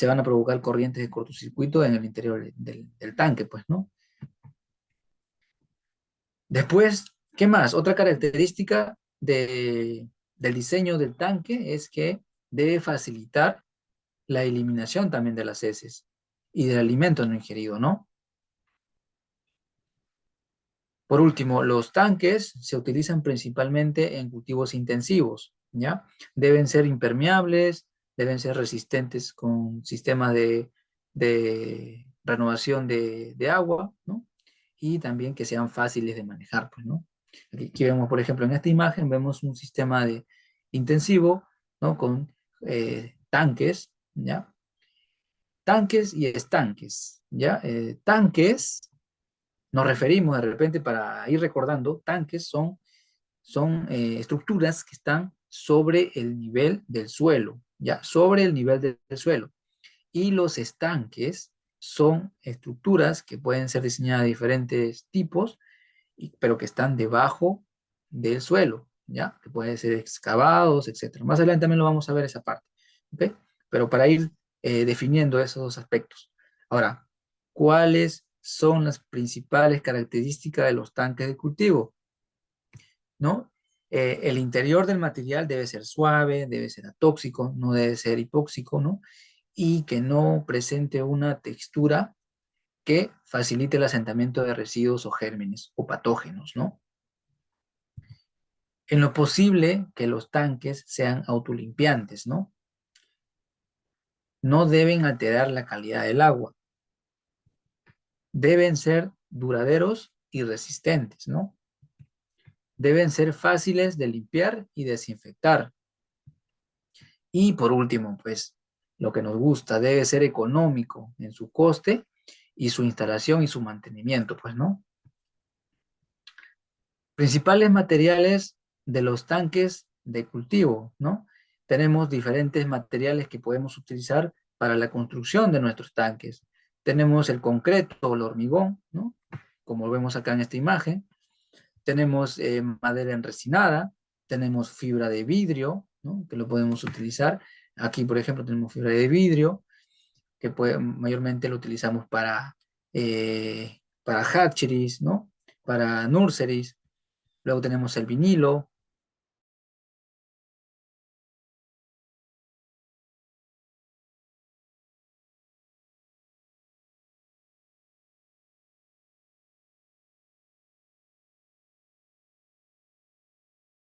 Speaker 1: van a provocar corrientes de cortocircuito en el interior del tanque, pues, ¿no? Después, ¿qué más? Otra característica del diseño del tanque es que debe facilitar la eliminación también de las heces y del alimento no ingerido, ¿no? Por último, los tanques se utilizan principalmente en cultivos intensivos, ¿ya? Deben ser impermeables, deben ser resistentes con sistemas de renovación de agua, ¿no? Y también que sean fáciles de manejar, pues, ¿no? Aquí vemos, por ejemplo, en esta imagen vemos un sistema de intensivo, ¿no? Con tanques, ¿ya? Tanques y estanques, ¿ya? Tanques, nos referimos de repente para ir recordando, tanques son estructuras que están sobre el nivel del suelo, ¿ya? Sobre el nivel del suelo. Y los estanques son estructuras que pueden ser diseñadas de diferentes tipos, pero que están debajo del suelo, ¿ya? Que pueden ser excavados, etcétera. Más adelante también lo vamos a ver esa parte, ¿ok? Pero para ir definiendo esos dos aspectos. Ahora, ¿cuáles son las principales características de los tanques de cultivo? ¿No? El interior del material debe ser suave, debe ser atóxico, no debe ser hipóxico, ¿no? Y que no presente una textura que facilite el asentamiento de residuos o gérmenes o patógenos, ¿no? En lo posible que los tanques sean autolimpiantes, ¿no? No deben alterar la calidad del agua. Deben ser duraderos y resistentes, ¿no? Deben ser fáciles de limpiar y desinfectar. Y por último, pues, lo que nos gusta, debe ser económico en su coste y su instalación y su mantenimiento, pues, ¿no? Principales materiales de los tanques de cultivo, ¿no? Tenemos diferentes materiales que podemos utilizar para la construcción de nuestros tanques. Tenemos el concreto o el hormigón, ¿no? Como vemos acá en esta imagen. Tenemos madera enresinada, tenemos fibra de vidrio, ¿no? Que lo podemos utilizar. Aquí, por ejemplo, tenemos fibra de vidrio, que mayormente lo utilizamos para hatcheries, ¿no? Para nurseries. Luego tenemos el vinilo,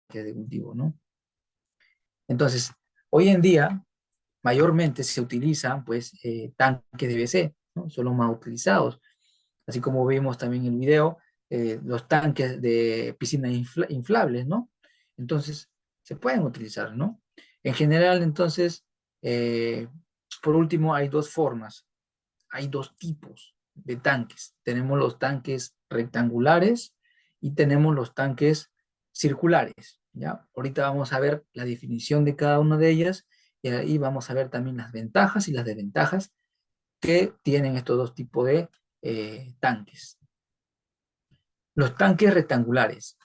Speaker 1: que es de cultivo, ¿no? Entonces, hoy en día, mayormente se utilizan, pues, tanques de PVC, ¿no? Son los más utilizados. Así como vimos también en el video, los tanques de piscinas inflables, ¿no? Entonces, se pueden utilizar, ¿no? En general, entonces, eh, por último, hay dos formas, hay dos tipos de tanques. Tenemos los tanques rectangulares y tenemos los tanques circulares, ¿ya? Ahorita vamos a ver la definición de cada una de ellas y ahí vamos a ver también las ventajas y las desventajas que tienen estos dos tipos de tanques. Los tanques rectangulares,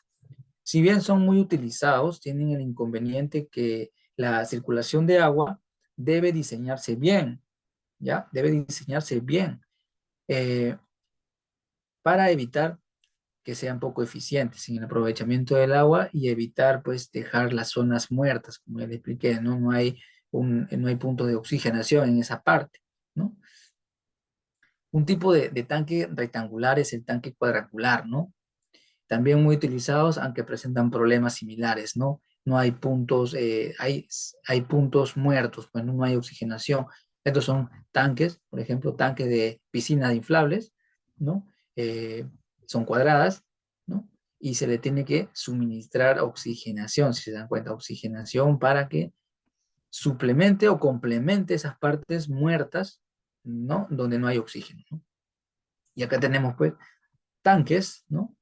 Speaker 1: si bien son muy utilizados, tienen el inconveniente que la circulación de agua debe diseñarse bien, ¿ya? Debe diseñarse bien eh, para evitar que sean poco eficientes en el aprovechamiento del agua y evitar, pues, dejar las zonas muertas, como ya le expliqué, ¿no? No hay puntos de oxigenación en esa parte, ¿no? Un tipo de tanque rectangular es el tanque cuadrangular, ¿no? También muy utilizados, aunque presentan problemas similares, ¿no? No hay puntos, hay puntos muertos, pues no hay oxigenación. Estos son tanques, por ejemplo, tanques de piscina de inflables, ¿no? Eh, Son cuadradas, ¿no? Y se le tiene que suministrar oxigenación, si se dan cuenta, oxigenación para que suplemente o complemente esas partes muertas, ¿no? Donde no hay oxígeno, ¿no? Y acá tenemos, pues, tanques, ¿no?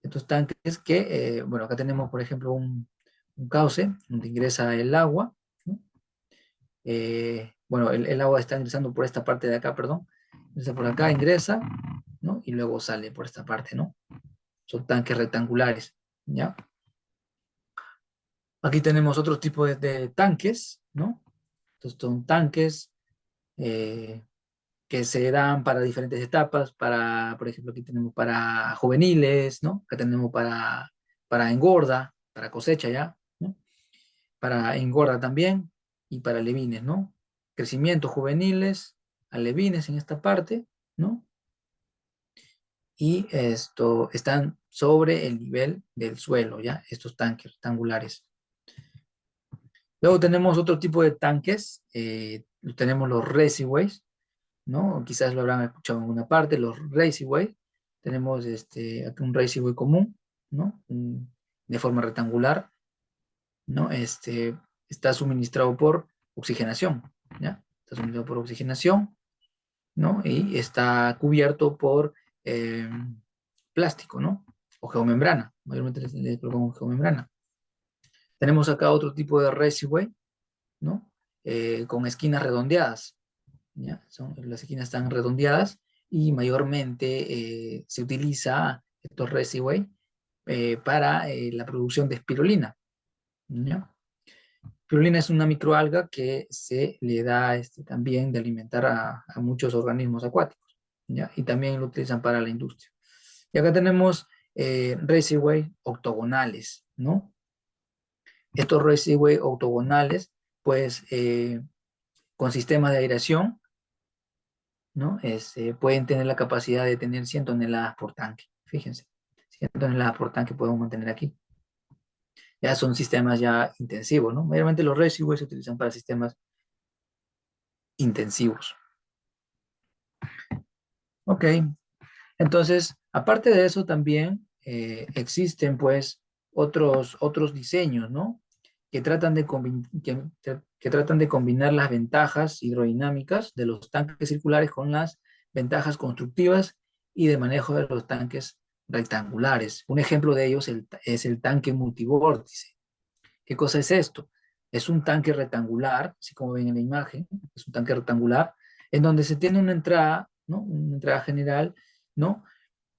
Speaker 1: Estos tanques que, bueno, acá tenemos, por ejemplo, un cauce donde ingresa el agua, ¿no? Bueno, el agua está ingresando por esta parte de acá, perdón. Ingresa por acá, ingresa, ¿no? Y luego sale por esta parte, ¿no? Son tanques rectangulares, ¿ya? Aquí tenemos otro tipo de tanques, ¿no? Estos son tanques eh, que se dan para diferentes etapas, por ejemplo, aquí tenemos para juveniles, ¿no? Acá tenemos para engorda, para cosecha ya, ¿no? Para engorda también y para alevines, ¿no? Crecimiento juveniles, alevines en esta parte, ¿no? Y esto están sobre el nivel del suelo, ¿ya? Estos tanques rectangulares. Luego tenemos otro tipo de tanques, tenemos los raceways, ¿no? Quizás lo habrán escuchado en alguna parte, los raceway. Tenemos aquí un raceway común, ¿no? De forma rectangular, ¿no? Está suministrado por oxigenación, ¿ya? Está suministrado por oxigenación, ¿no? Y está cubierto por eh, plástico, ¿no? O geomembrana, mayormente le colocamos geomembrana. Tenemos acá otro tipo de raceway, ¿no? Con esquinas redondeadas, ¿ya? Las esquinas están redondeadas y mayormente se utiliza estos raceway para la producción de espirulina, ¿ya? Espirulina es una microalga que se le da también de alimentar a muchos organismos acuáticos, ¿ya? Y también lo utilizan para la industria. Y acá tenemos raceway octogonales, ¿no? Estos raceway octogonales, pues con sistemas de aireación, ¿no? Pueden tener la capacidad de tener 100 toneladas por tanque. Fíjense, 100 toneladas por tanque podemos mantener aquí. Ya son sistemas ya intensivos, ¿no? Mayormente los residuos se utilizan para sistemas intensivos. Ok, entonces, aparte de eso también existen pues otros diseños, ¿no? Que tratan que tratan de combinar las ventajas hidrodinámicas de los tanques circulares con las ventajas constructivas y de manejo de los tanques rectangulares. Un ejemplo de ellos es el tanque multivórtice. ¿Qué cosa es esto? Es un tanque rectangular, así como ven en la imagen, es un tanque rectangular, en donde se tiene una entrada, ¿no? Una entrada general, ¿no?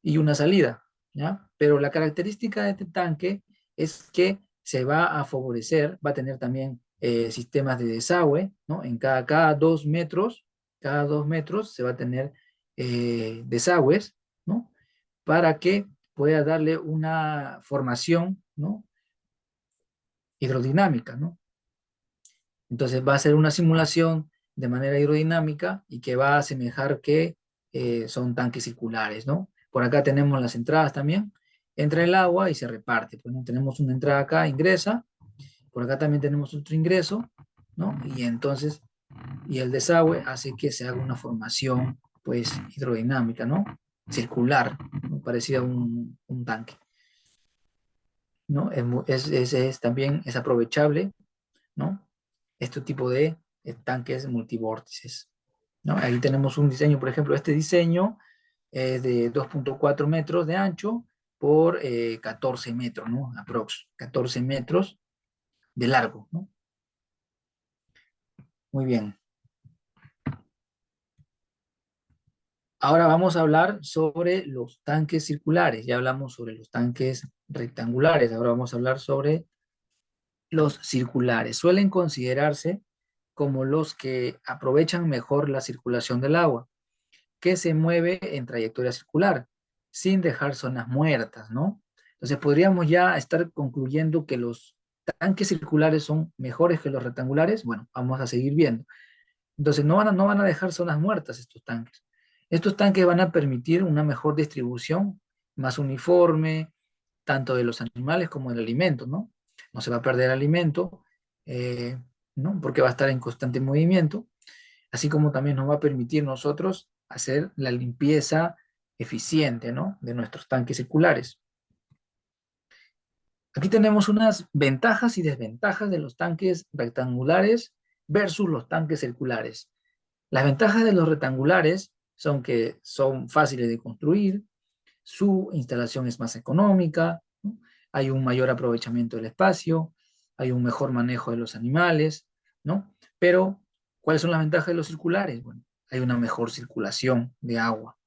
Speaker 1: Y una salida, ¿ya? Pero la característica de este tanque es que se va a favorecer, va a tener también sistemas de desagüe, ¿no? En cada 2 metros se va a tener desagües, ¿no? Para que pueda darle una formación, ¿no? Hidrodinámica, ¿no? Entonces va a ser una simulación de manera hidrodinámica y que va a asemejar que son tanques circulares, ¿no? Por acá tenemos las entradas también. Entra el agua y se reparte. Pues, ¿no? Tenemos una entrada acá, ingresa. Por acá también tenemos otro ingreso, ¿no? Y entonces, y el desagüe hace que se haga una formación, pues, hidrodinámica, ¿no? Circular, ¿no? Parecida a un tanque, ¿no? También es aprovechable, ¿no? Este tipo de tanques multivórtices, ¿no? Ahí tenemos un diseño, por ejemplo, este diseño es de 2,4 metros de ancho por 14 metros, ¿no? Aprox, 14 metros de largo, ¿no? Muy bien. Ahora vamos a hablar sobre los tanques circulares. Ya hablamos sobre los tanques rectangulares. Ahora vamos a hablar sobre los circulares. Suelen considerarse como los que aprovechan mejor la circulación del agua, que se mueve en trayectoria circular, sin dejar zonas muertas, ¿no? Entonces podríamos ya estar concluyendo que los tanques circulares son mejores que los rectangulares. Bueno, vamos a seguir viendo. Entonces no van a dejar zonas muertas estos tanques. Estos tanques van a permitir una mejor distribución, más uniforme, tanto de los animales como del alimento, ¿no? No se va a perder alimento, eh, ¿no? Porque va a estar en constante movimiento, así como también nos va a permitir nosotros hacer la limpieza eficiente, ¿no? De nuestros tanques circulares. Aquí tenemos unas ventajas y desventajas de los tanques rectangulares versus los tanques circulares. Las ventajas de los rectangulares son que son fáciles de construir, su instalación es más económica, ¿no? Hay un mayor aprovechamiento del espacio, hay un mejor manejo de los animales, ¿no? Pero, ¿cuáles son las ventajas de los circulares? Bueno, hay una mejor circulación de agua,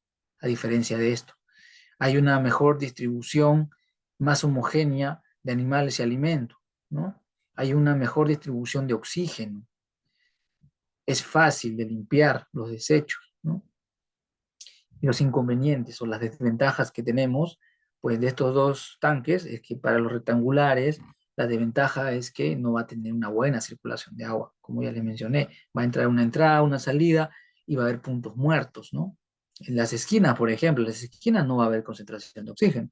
Speaker 1: a diferencia de esto. Hay una mejor distribución más homogénea de animales y alimentos, ¿no? Hay una mejor distribución de oxígeno. Es fácil de limpiar los desechos, ¿no? Y los inconvenientes o las desventajas que tenemos, pues de estos dos tanques, es que para los rectangulares, la desventaja es que no va a tener una buena circulación de agua, como ya les mencioné. Va a entrar una entrada, una salida y va a haber puntos muertos, ¿no? En las esquinas, por ejemplo, en las esquinas no va a haber concentración de oxígeno.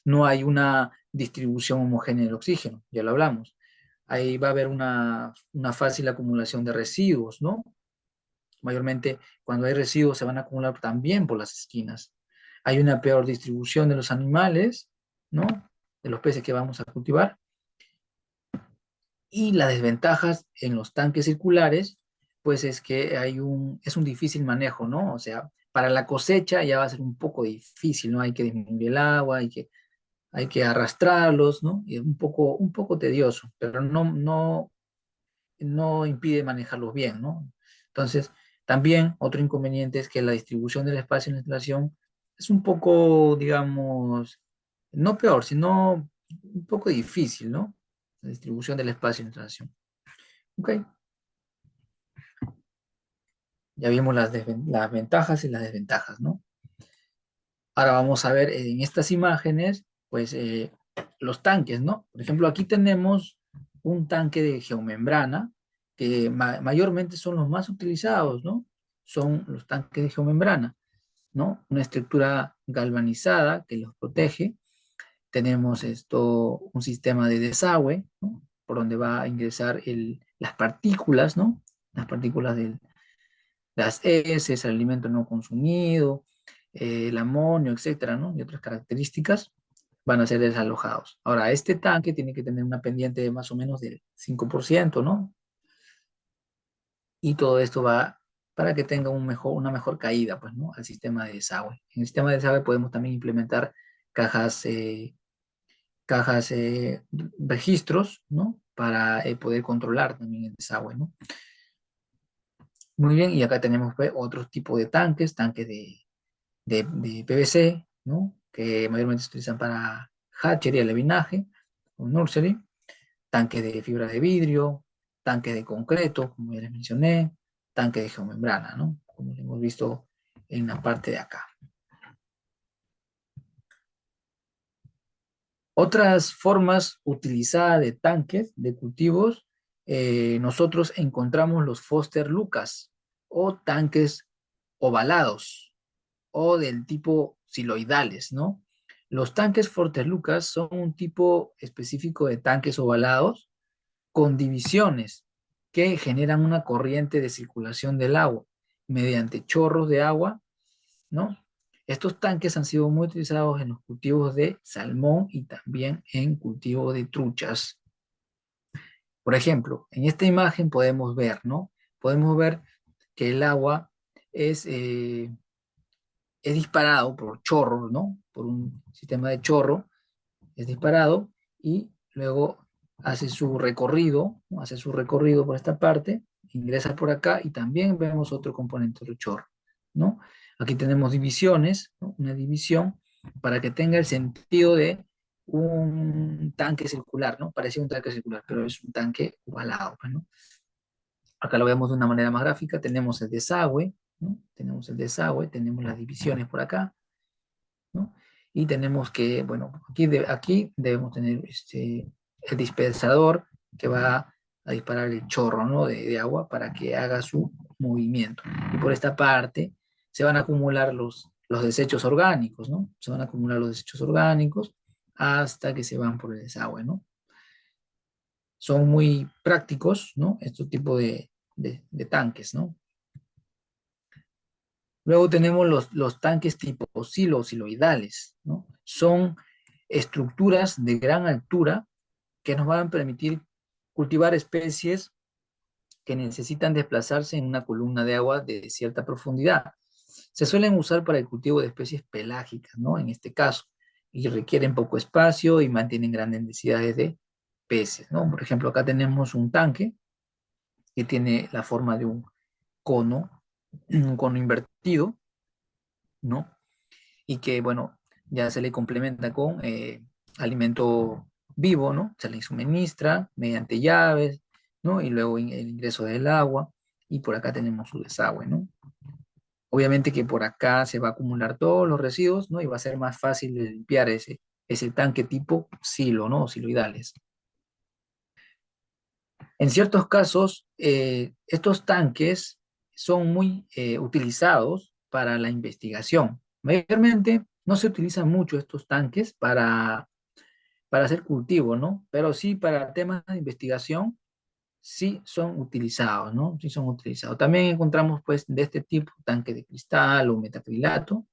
Speaker 1: No hay una distribución homogénea del oxígeno, ya lo hablamos. Ahí va a haber una fácil acumulación de residuos, ¿no? Mayormente cuando hay residuos se van a acumular también por las esquinas. Hay una peor distribución de los animales, ¿no? de los peces que vamos a cultivar. Y las desventajas en los tanques circulares, pues es que es un difícil manejo, ¿no? O sea, para la cosecha ya va a ser un poco difícil, ¿no? Hay que disminuir el agua, hay que arrastrarlos, ¿no? Y es un poco tedioso, pero no impide manejarlos bien, ¿no? Entonces, también otro inconveniente es que la distribución del espacio en la instalación es un poco, digamos, no peor, sino un poco difícil, ¿no? La distribución del espacio en la instalación. Ok, ya vimos las ventajas y las desventajas, ¿no? Ahora vamos a ver en estas imágenes, pues, los tanques, ¿no? Por ejemplo, aquí tenemos un tanque de geomembrana, que mayormente son los más utilizados, ¿no? Son los tanques de geomembrana, ¿no? Una estructura galvanizada que los protege. Tenemos un sistema de desagüe, ¿no? Por donde va a ingresar las partículas, ¿no? Las partículas de las heces, el alimento no consumido, el amonio, etcétera, ¿no? Y otras características van a ser desalojados. Ahora, este tanque tiene que tener una pendiente de más o menos del 5%, ¿no? Y todo esto va para que tenga una mejor caída, pues, ¿no? Al sistema de desagüe. En el sistema de desagüe podemos también implementar cajas, cajas registros, ¿no? Para poder controlar también el desagüe, ¿no? Muy bien, y acá tenemos pues, otro tipo de tanques, tanques de PVC, ¿no? Que mayormente se utilizan para hatchery, alevinaje, o nursery, tanques de fibra de vidrio, tanques de concreto, como ya les mencioné, tanques de geomembrana, ¿no? Como lo hemos visto en la parte de acá. Otras formas utilizadas de tanques de cultivos, nosotros encontramos los Foster Lucas o tanques ovalados o del tipo siloidales, ¿no? Los tanques Foster Lucas son un tipo específico de tanques ovalados con divisiones que generan una corriente de circulación del agua mediante chorros de agua, ¿no? Estos tanques han sido muy utilizados en los cultivos de salmón y también en cultivo de truchas. Por ejemplo, en esta imagen podemos ver, ¿no? Podemos ver que el agua es, eh, es disparado por chorros, ¿no? Por un sistema de chorro, es disparado y luego hace su recorrido, ¿no? Hace su recorrido por esta parte, ingresa por acá y también vemos otro componente del chorro, ¿no? Aquí tenemos divisiones, ¿no? Una división para que tenga el sentido de un tanque circular, ¿no? Parecía un tanque circular, pero es un tanque ovalado, pues, ¿no? Acá lo vemos de una manera más gráfica, tenemos el desagüe, ¿no? Tenemos el desagüe, tenemos las divisiones por acá, ¿no? Y tenemos que, bueno, aquí debemos tener el dispensador que va a disparar el chorro, ¿no? de agua para que haga su movimiento. Y por esta parte se van a acumular los desechos orgánicos, ¿no? Se van a acumular los desechos orgánicos hasta que se van por el desagüe, ¿no? Son muy prácticos, ¿no? Este tipo de tanques, ¿no? Luego tenemos los tanques tipo siloidales, ¿no? Son estructuras de gran altura que nos van a permitir cultivar especies que necesitan desplazarse en una columna de agua de cierta profundidad. Se suelen usar para el cultivo de especies pelágicas, ¿no? En este caso, y requieren poco espacio y mantienen grandes densidades de peces, ¿no? Por ejemplo, acá tenemos un tanque que tiene la forma de cono, un cono invertido, ¿no? Y que, bueno, ya se le complementa con alimento vivo, ¿no? Se le suministra mediante llaves, ¿no? Y luego el ingreso del agua, y por acá tenemos su desagüe, ¿no? Obviamente que por acá se va a acumular todos los residuos, ¿no? Y va a ser más fácil de limpiar ese tanque tipo silo, ¿no? Siloidales. En ciertos casos, estos tanques son muy utilizados para la investigación. Mayormente no se utilizan mucho estos tanques para hacer cultivo, ¿no? Pero sí para temas de investigación, sí son utilizados, ¿no? Sí son utilizados. También encontramos, pues, de este tipo, tanques de cristal o metacrilato,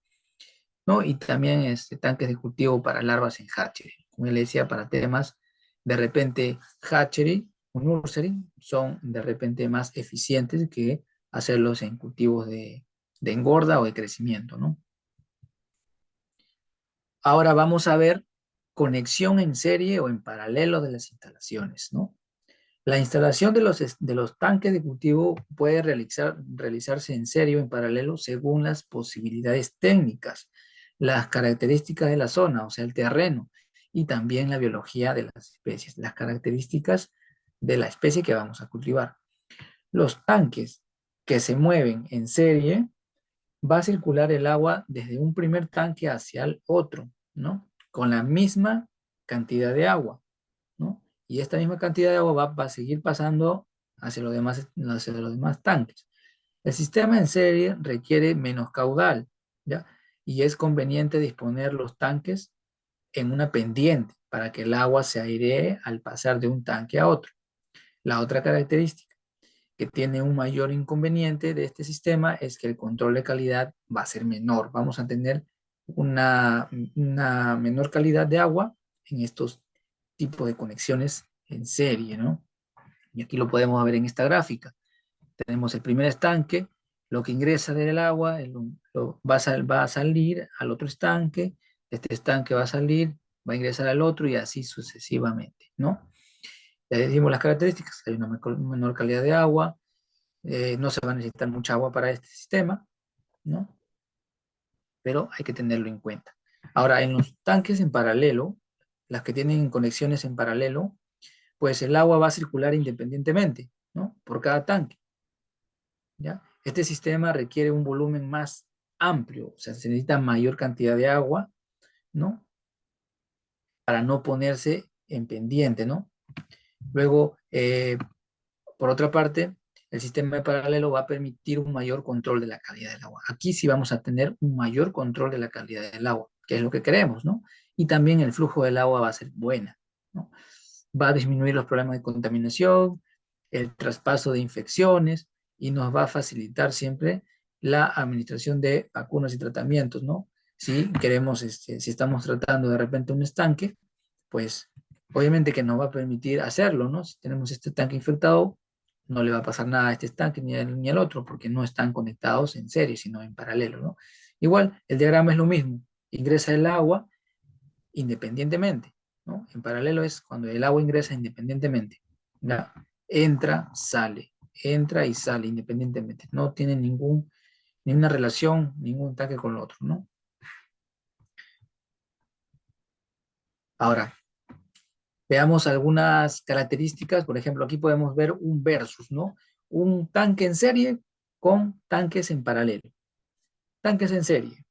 Speaker 1: ¿no? Y también tanques de cultivo para larvas en hatchery. como le decía, para temas de repente hatchery o nursery, son de repente más eficientes que hacerlos en cultivos de engorda o de crecimiento, ¿no? Ahora vamos a ver conexión en serie o en paralelo de las instalaciones, ¿no? La instalación de los tanques de cultivo puede realizarse en serie o en paralelo según las posibilidades técnicas, las características de la zona, o sea, el terreno, y también la biología de las especies, las características de la especie que vamos a cultivar. Los tanques que se mueven en serie va a circular el agua desde un primer tanque hacia el otro, ¿no? Con la misma cantidad de agua, ¿no? Y esta misma cantidad de agua va a seguir pasando hacia los demás tanques. El sistema en serie requiere menos caudal, ¿ya? Y es conveniente disponer los tanques en una pendiente para que el agua se airee al pasar de un tanque a otro. La otra característica que tiene un mayor inconveniente de este sistema es que el control de calidad va a ser menor. Vamos a tener una menor calidad de agua en estos tipos de conexiones en serie, ¿no? Y aquí lo podemos ver en esta gráfica. Tenemos el primer estanque, lo que ingresa del agua va a salir al otro estanque, este estanque va a salir, va a ingresar al otro y así sucesivamente, ¿no? Ya decimos las características, hay una menor calidad de agua, no se va a necesitar mucha agua para este sistema, ¿no? Pero hay que tenerlo en cuenta. Ahora, en los tanques en paralelo, las que tienen conexiones en paralelo, pues el agua va a circular independientemente, ¿no? Por cada tanque, ¿ya? Este sistema requiere un volumen más amplio, o sea, se necesita mayor cantidad de agua, ¿no? Para no ponerse en pendiente, ¿no? Luego, por otra parte, el sistema de paralelo va a permitir un mayor control de la calidad del agua. Aquí sí vamos a tener un mayor control de la calidad del agua, que es lo que queremos, ¿no? Y también el flujo del agua va a ser buena, ¿no? Va a disminuir los problemas de contaminación, el traspaso de infecciones y nos va a facilitar siempre la administración de vacunas y tratamientos, ¿no? Si queremos, si estamos tratando de repente un estanque, pues obviamente que nos va a permitir hacerlo, ¿no? Si tenemos este tanque infectado, no le va a pasar nada a este estanque ni al otro, porque no están conectados en serie, sino en paralelo, ¿no? Igual, el diagrama es lo mismo, ingresa el agua independientemente, ¿no? En paralelo es cuando el agua ingresa independientemente, ¿ya? Entra y sale independientemente, no tiene ninguna relación, ningún tanque con el otro, ¿no? Ahora, veamos algunas características, por ejemplo, aquí podemos ver un versus, ¿no? Un tanque en serie con tanques en paralelo. Tanques en serie,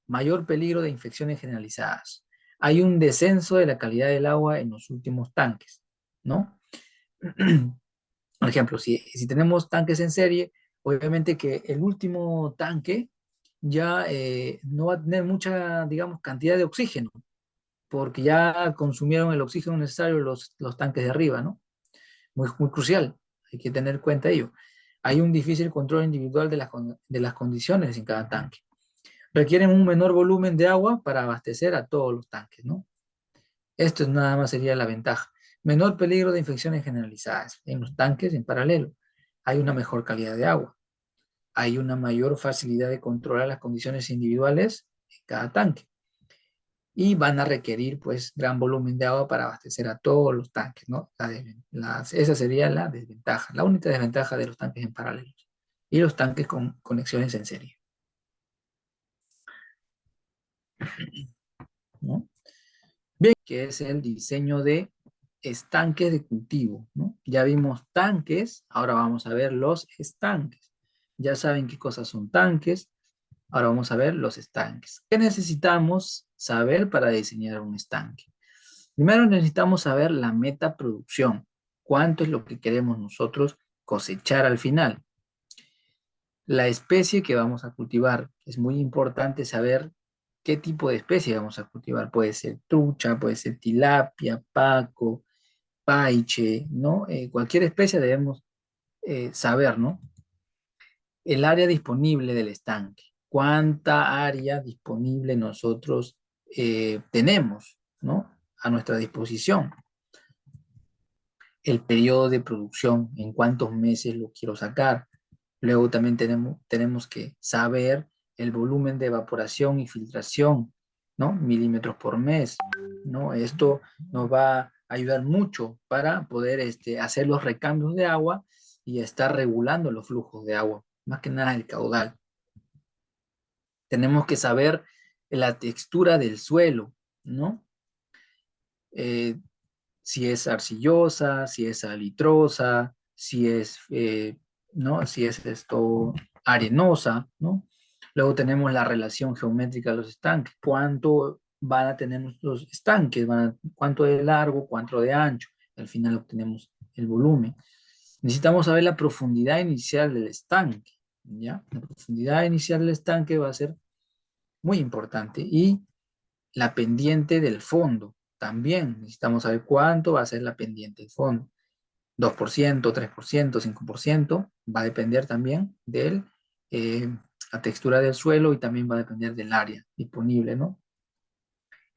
Speaker 1: mayor peligro de infecciones generalizadas. Hay un descenso de la calidad del agua en los últimos tanques, ¿no? Por ejemplo, si tenemos tanques en serie, obviamente que el último tanque ya no va a tener mucha, digamos, cantidad de oxígeno, porque ya consumieron el oxígeno necesario los tanques de arriba, ¿no? Muy crucial, hay que tener en cuenta ello. Hay un difícil control individual de las condiciones en cada tanque. Requieren un menor volumen de agua para abastecer a todos los tanques, ¿no? Esto es nada más sería la ventaja. Menor peligro de infecciones generalizadas. En los tanques en paralelo hay una mejor calidad de agua. Hay una mayor facilidad de controlar las condiciones individuales en cada tanque. Y van a requerir pues gran volumen de agua para abastecer a todos los tanques, ¿no? Esa sería la desventaja, la única desventaja de los tanques en paralelo y los tanques con conexiones en serie, ¿no? Bien, que es el diseño de estanques de cultivo, ¿no? Ya vimos tanques, ahora vamos a ver los estanques. Ya saben qué cosas son tanques, ahora vamos a ver los estanques. ¿Qué necesitamos saber para diseñar un estanque? Primero necesitamos saber la meta producción, cuánto es lo que queremos nosotros cosechar al final. La especie que vamos a cultivar, es muy importante saber qué tipo de especie vamos a cultivar. Puede ser trucha, puede ser tilapia, paco, paiche, ¿no? Cualquier especie debemos saber, ¿no? El área disponible del estanque, cuánta área disponible nosotros tenemos, ¿no? a nuestra disposición. El periodo de producción, en cuántos meses lo quiero sacar. Luego también tenemos que saber el volumen de evaporación y filtración, ¿no? Milímetros por mes, ¿no? Esto nos va a ayudar mucho para poder hacer los recambios de agua y estar regulando los flujos de agua, más que nada el caudal. Tenemos que saber la textura del suelo, ¿no? Eh, si es arcillosa, si es salitrosa, si es, ¿no? Si es esto arenosa, ¿no? Luego tenemos la relación geométrica de los estanques, cuánto van a tener nuestros estanques, cuánto de largo, cuánto de ancho, al final obtenemos el volumen. Necesitamos saber la profundidad inicial del estanque, ¿ya? La profundidad inicial del estanque va a ser muy importante y la pendiente del fondo. También necesitamos saber cuánto va a ser la pendiente del fondo. 2%, 3%, 5%. Va a depender también de la textura del suelo y también va a depender del área disponible, ¿no?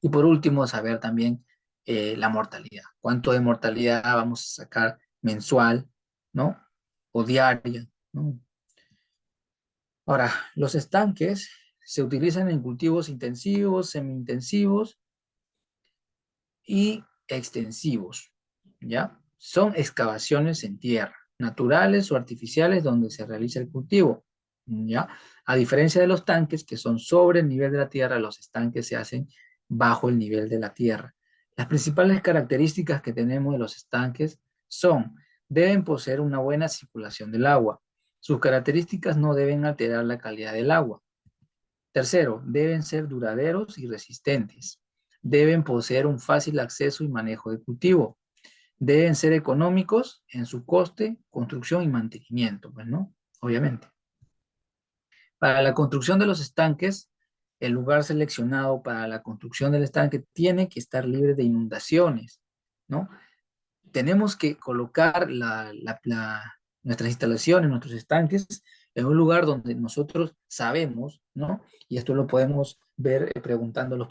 Speaker 1: Y por último, saber también la mortalidad. ¿Cuánto de mortalidad vamos a sacar mensual, ¿no? O diaria, ¿no? Ahora, los estanques se utilizan en cultivos intensivos, semi-intensivos y extensivos, ¿ya? Son excavaciones en tierra, naturales o artificiales donde se realiza el cultivo, ¿ya? A diferencia de los tanques que son sobre el nivel de la tierra, los estanques se hacen bajo el nivel de la tierra. Las principales características que tenemos de los estanques son, deben poseer una buena circulación del agua. Sus características no deben alterar la calidad del agua. Tercero, deben ser duraderos y resistentes. Deben poseer un fácil acceso y manejo de cultivo. Deben ser económicos en su coste, construcción y mantenimiento, pues, ¿no? Obviamente. Para la construcción de los estanques, el lugar seleccionado para la construcción del estanque tiene que estar libre de inundaciones, ¿no? Tenemos que colocar nuestras instalaciones, nuestros estanques, en un lugar donde nosotros sabemos, ¿no? Y esto lo podemos ver preguntando a los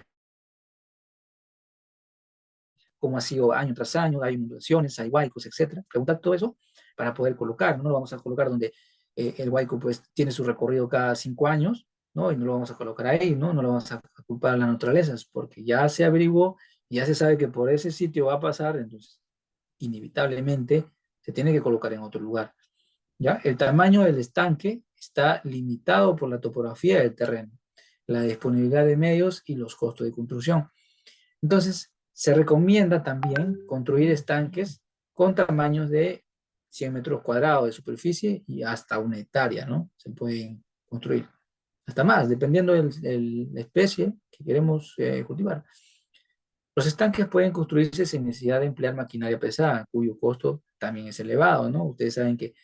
Speaker 1: cómo ha sido año tras año, hay inundaciones, hay huaicos, etcétera. Preguntar todo eso para poder colocar, no lo vamos a colocar donde el huaico pues tiene su recorrido cada 5 años, ¿no? Y no lo vamos a colocar ahí, ¿no? No lo vamos a culpar a la naturaleza, porque ya se averiguó, ya se sabe que por ese sitio va a pasar, entonces inevitablemente se tiene que colocar en otro lugar, ¿ya? El tamaño del estanque está limitado por la topografía del terreno, la disponibilidad de medios y los costos de construcción. Entonces, se recomienda también construir estanques con tamaños de 100 metros cuadrados de superficie y hasta 1 hectárea, ¿no? Se pueden construir hasta más, dependiendo de la especie que queremos cultivar. Los estanques pueden construirse sin necesidad de emplear maquinaria pesada, cuyo costo también es elevado, ¿no? Ustedes saben que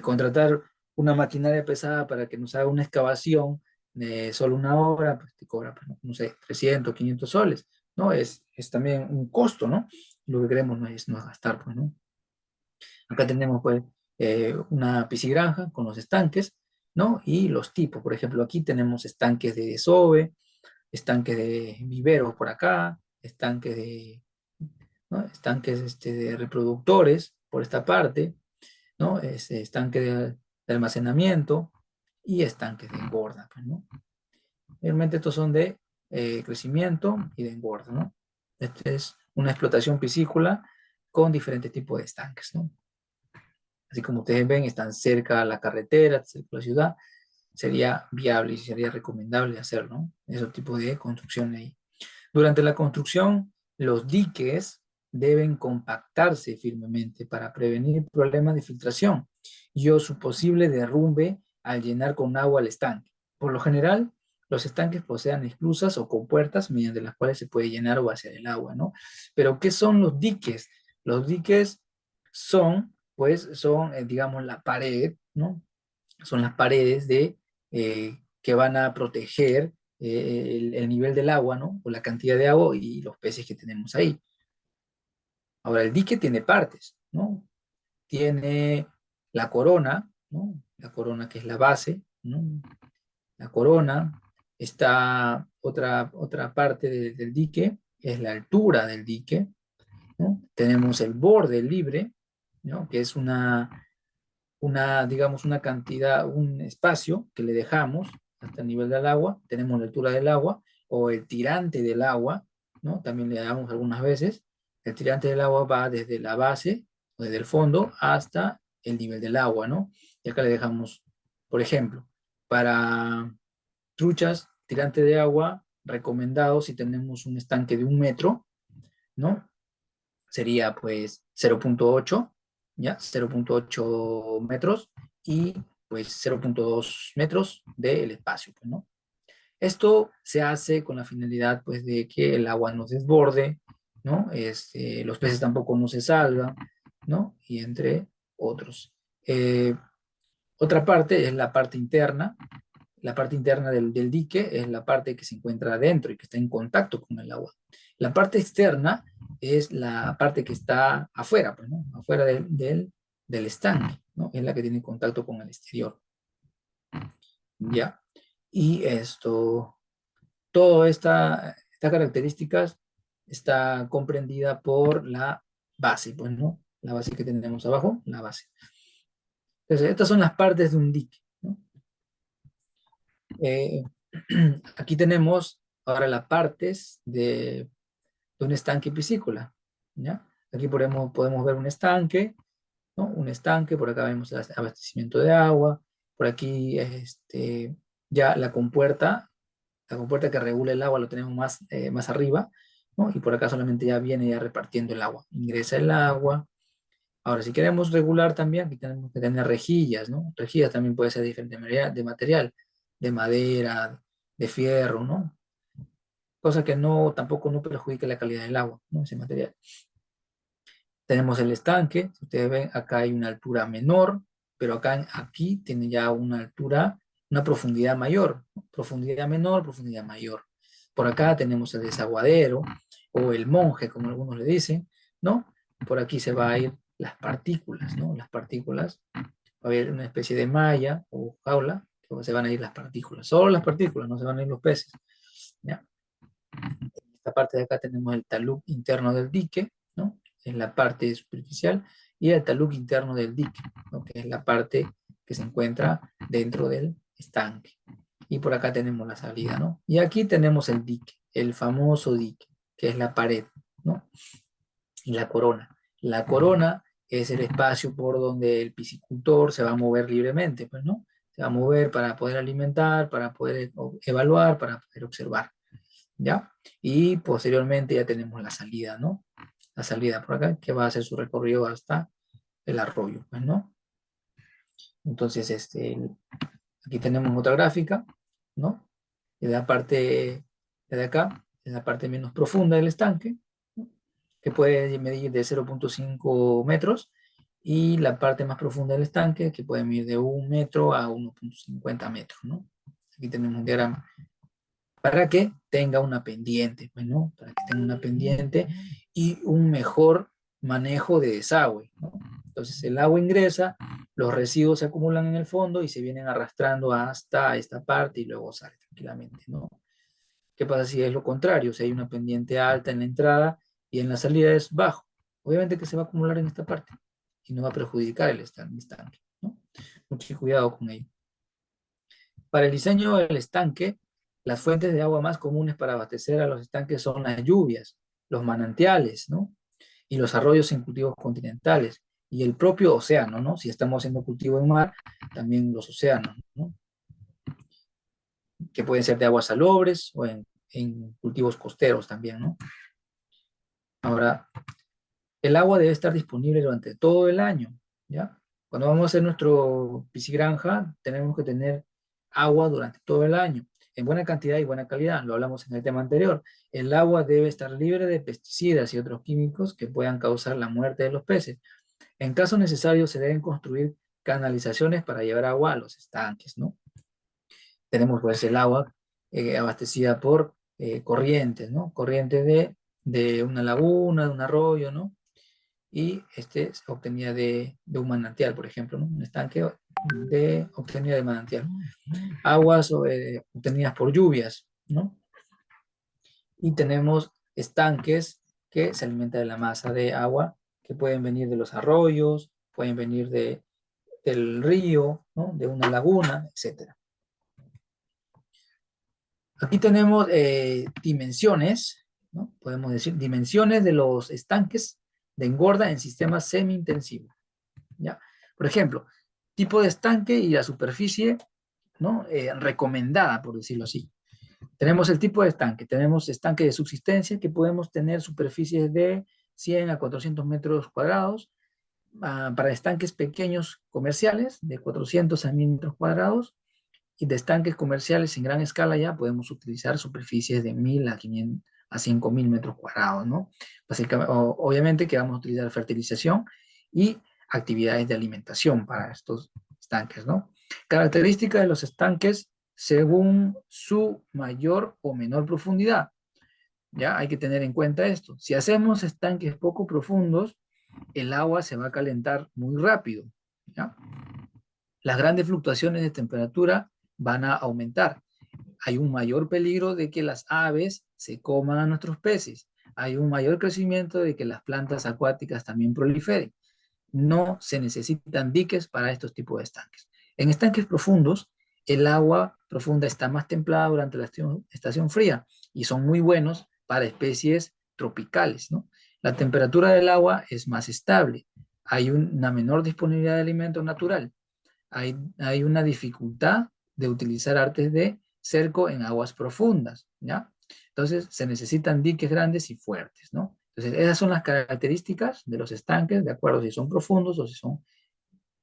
Speaker 1: contratar una maquinaria pesada para que nos haga una excavación de solo 1 hora, pues te cobra, pues, no sé, 300, 500 soles, ¿no? Es también un costo, ¿no? Lo que queremos no es gastar, pues, ¿no? Acá tenemos, pues, una piscigranja con los estanques, ¿no? Y los tipos, por ejemplo, aquí tenemos estanques de desove, estanques de viveros por acá, estanques ¿no? Estanques de reproductores por esta parte, ¿no? Estanque de almacenamiento y estanques de engorda, pues, ¿no? Realmente estos son de crecimiento y de engorda, ¿no? Esta es una explotación piscícola con diferentes tipos de estanques, ¿no? Así como ustedes ven, están cerca a la carretera, cerca a la ciudad, sería viable y sería recomendable hacer, ¿no? Esos tipos de construcción ahí. Durante la construcción, los diques deben compactarse firmemente para prevenir problemas de filtración y o su posible derrumbe al llenar con agua el estanque. Por lo general, los estanques poseen esclusas o compuertas mediante las cuales se puede llenar o vaciar el agua, ¿no? Pero, ¿qué son los diques? Los diques son, digamos, la pared, ¿no? Son las paredes que van a proteger el nivel del agua, ¿no? O la cantidad de agua y los peces que tenemos ahí. Ahora, el dique tiene partes, ¿no? Tiene la corona, ¿no? La corona que es la base, ¿no? La corona, está otra parte del dique, es la altura del dique, ¿no? Tenemos el borde libre, ¿no? Que es digamos, una cantidad, un espacio que le dejamos hasta el nivel del agua. Tenemos la altura del agua o el tirante del agua, ¿no? También le damos algunas veces. El tirante del agua va desde la base o desde el fondo hasta el nivel del agua, ¿no? Y acá le dejamos, por ejemplo, para truchas, tirante de agua, recomendado si tenemos un estanque de 1 metro, ¿no? Sería pues 0,8, ¿ya? 0,8 metros y pues 0,2 metros del espacio, pues, ¿no? Esto se hace con la finalidad pues de que el agua no se desborde, ¿no? Los peces tampoco no se salgan, ¿no? Y entre otros. Otra parte es la parte interna del dique es la parte que se encuentra adentro y que está en contacto con el agua. La parte externa es la parte que está afuera, pues, ¿no? Afuera del estanque, ¿no? Es la que tiene contacto con el exterior, ¿ya? Y todas estas características está comprendida por la base, pues, ¿no? La base que tenemos abajo, la base. Entonces, estas son las partes de un dique, ¿no? Eh, aquí tenemos ahora las partes de un estanque piscícola, ¿ya? Aquí podemos ver un estanque, ¿no? Un estanque, por acá vemos el abastecimiento de agua, por aquí ya la compuerta que regula el agua lo tenemos más arriba, ¿no? Y por acá solamente ya viene ya repartiendo el agua. Ingresa el agua. Ahora, si queremos regular también, aquí tenemos que tener rejillas, ¿no? Rejillas también puede ser de diferente material, de madera, de fierro, ¿no? Cosa que tampoco no perjudique la calidad del agua, ¿no? Ese material. Tenemos el estanque, si ustedes ven, acá hay una altura menor, pero aquí tiene ya una altura, una profundidad mayor, ¿no? Profundidad menor, profundidad mayor. Por acá tenemos el desaguadero, o el monje, como algunos le dicen, ¿no? Por aquí se va a ir las partículas, ¿no? Las partículas, va a haber una especie de malla o jaula, que se van a ir las partículas, solo las partículas, no se van a ir los peces, ¿ya? En esta parte de acá tenemos el talud interno del dique, ¿no? En la parte superficial, y el talud interno del dique, ¿no? Que es la parte que se encuentra dentro del estanque. Y por acá tenemos la salida, ¿no? Y aquí tenemos el dique, el famoso dique, que es la pared, ¿no? Y la corona. La corona es el espacio por donde el piscicultor se va a mover libremente, pues, ¿no? Se va a mover para poder alimentar, para poder evaluar, para poder observar, ¿ya? Y posteriormente ya tenemos la salida, ¿no? La salida por acá, que va a hacer su recorrido hasta el arroyo, pues, ¿no? Entonces, aquí tenemos otra gráfica, ¿no? En la parte de acá, en la parte menos profunda del estanque, ¿no? Que puede medir de 0,5 metros, y la parte más profunda del estanque, que puede medir de 1 metro a 1,50 metros, ¿no? Aquí tenemos un diagrama para que tenga una pendiente, pues, ¿no? Para que tenga una pendiente y un mejor manejo de desagüe, ¿no? Entonces el agua ingresa, los residuos se acumulan en el fondo y se vienen arrastrando hasta esta parte y luego sale tranquilamente, ¿no? ¿Qué pasa si es lo contrario? Si hay una pendiente alta en la entrada y en la salida es bajo, obviamente que se va a acumular en esta parte y no va a perjudicar el estanque, ¿no? Mucho cuidado con ello. Para el diseño del estanque, las fuentes de agua más comunes para abastecer a los estanques son las lluvias, los manantiales, ¿no? Y los arroyos en cultivos continentales, y el propio océano, ¿no? Si estamos haciendo cultivo en mar, también los océanos, ¿no? Que pueden ser de aguas salobres o en cultivos costeros también, ¿no? Ahora, el agua debe estar disponible durante todo el año, ¿ya? Cuando vamos a hacer nuestro piscigranja, tenemos que tener agua durante todo el año, en buena cantidad y buena calidad. Lo hablamos en el tema anterior. El agua debe estar libre de pesticidas y otros químicos que puedan causar la muerte de los peces. En caso necesario, se deben construir canalizaciones para llevar agua a los estanques, ¿no? Tenemos pues el agua abastecida por corrientes, ¿no? Corrientes de una laguna, de un arroyo, ¿no? Y se obtenía de un manantial, por ejemplo, ¿no? Un estanque obtenía de manantial. Aguas obtenidas por lluvias, ¿no? Y tenemos estanques que se alimentan de la masa de agua, que pueden venir de los arroyos, pueden venir del río, ¿no? De una laguna, etcétera. Aquí tenemos dimensiones, ¿no? Podemos decir dimensiones de los estanques de engorda en sistemas semi-intensivos, ¿ya? Por ejemplo, tipo de estanque y la superficie, ¿no? Recomendada, por decirlo así. Tenemos el tipo de estanque. Tenemos estanque de subsistencia, que podemos tener superficies de 100 a 400 metros cuadrados. Para estanques pequeños comerciales, de 400 a 1000 metros cuadrados. Y de estanques comerciales en gran escala ya podemos utilizar superficies de 1000 a 500 a 5000 metros cuadrados, ¿no? Básicamente, obviamente que vamos a utilizar fertilización y actividades de alimentación para estos estanques, ¿no? Características de los estanques según su mayor o menor profundidad. Ya hay que tener en cuenta esto. Si hacemos estanques poco profundos, el agua se va a calentar muy rápido, ¿ya? Las grandes fluctuaciones de temperatura van a aumentar. Hay un mayor peligro de que las aves se coman a nuestros peces. Hay un mayor crecimiento de que las plantas acuáticas también proliferen. No se necesitan diques para estos tipos de estanques. En estanques profundos, el agua profunda está más templada durante la estación fría y son muy buenos para especies tropicales, ¿no? La temperatura del agua es más estable. Hay una menor disponibilidad de alimento natural. Hay una dificultad de utilizar artes de cerco en aguas profundas, ¿ya? Entonces se necesitan diques grandes y fuertes, ¿no? Entonces esas son las características de los estanques, de acuerdo si son profundos o si son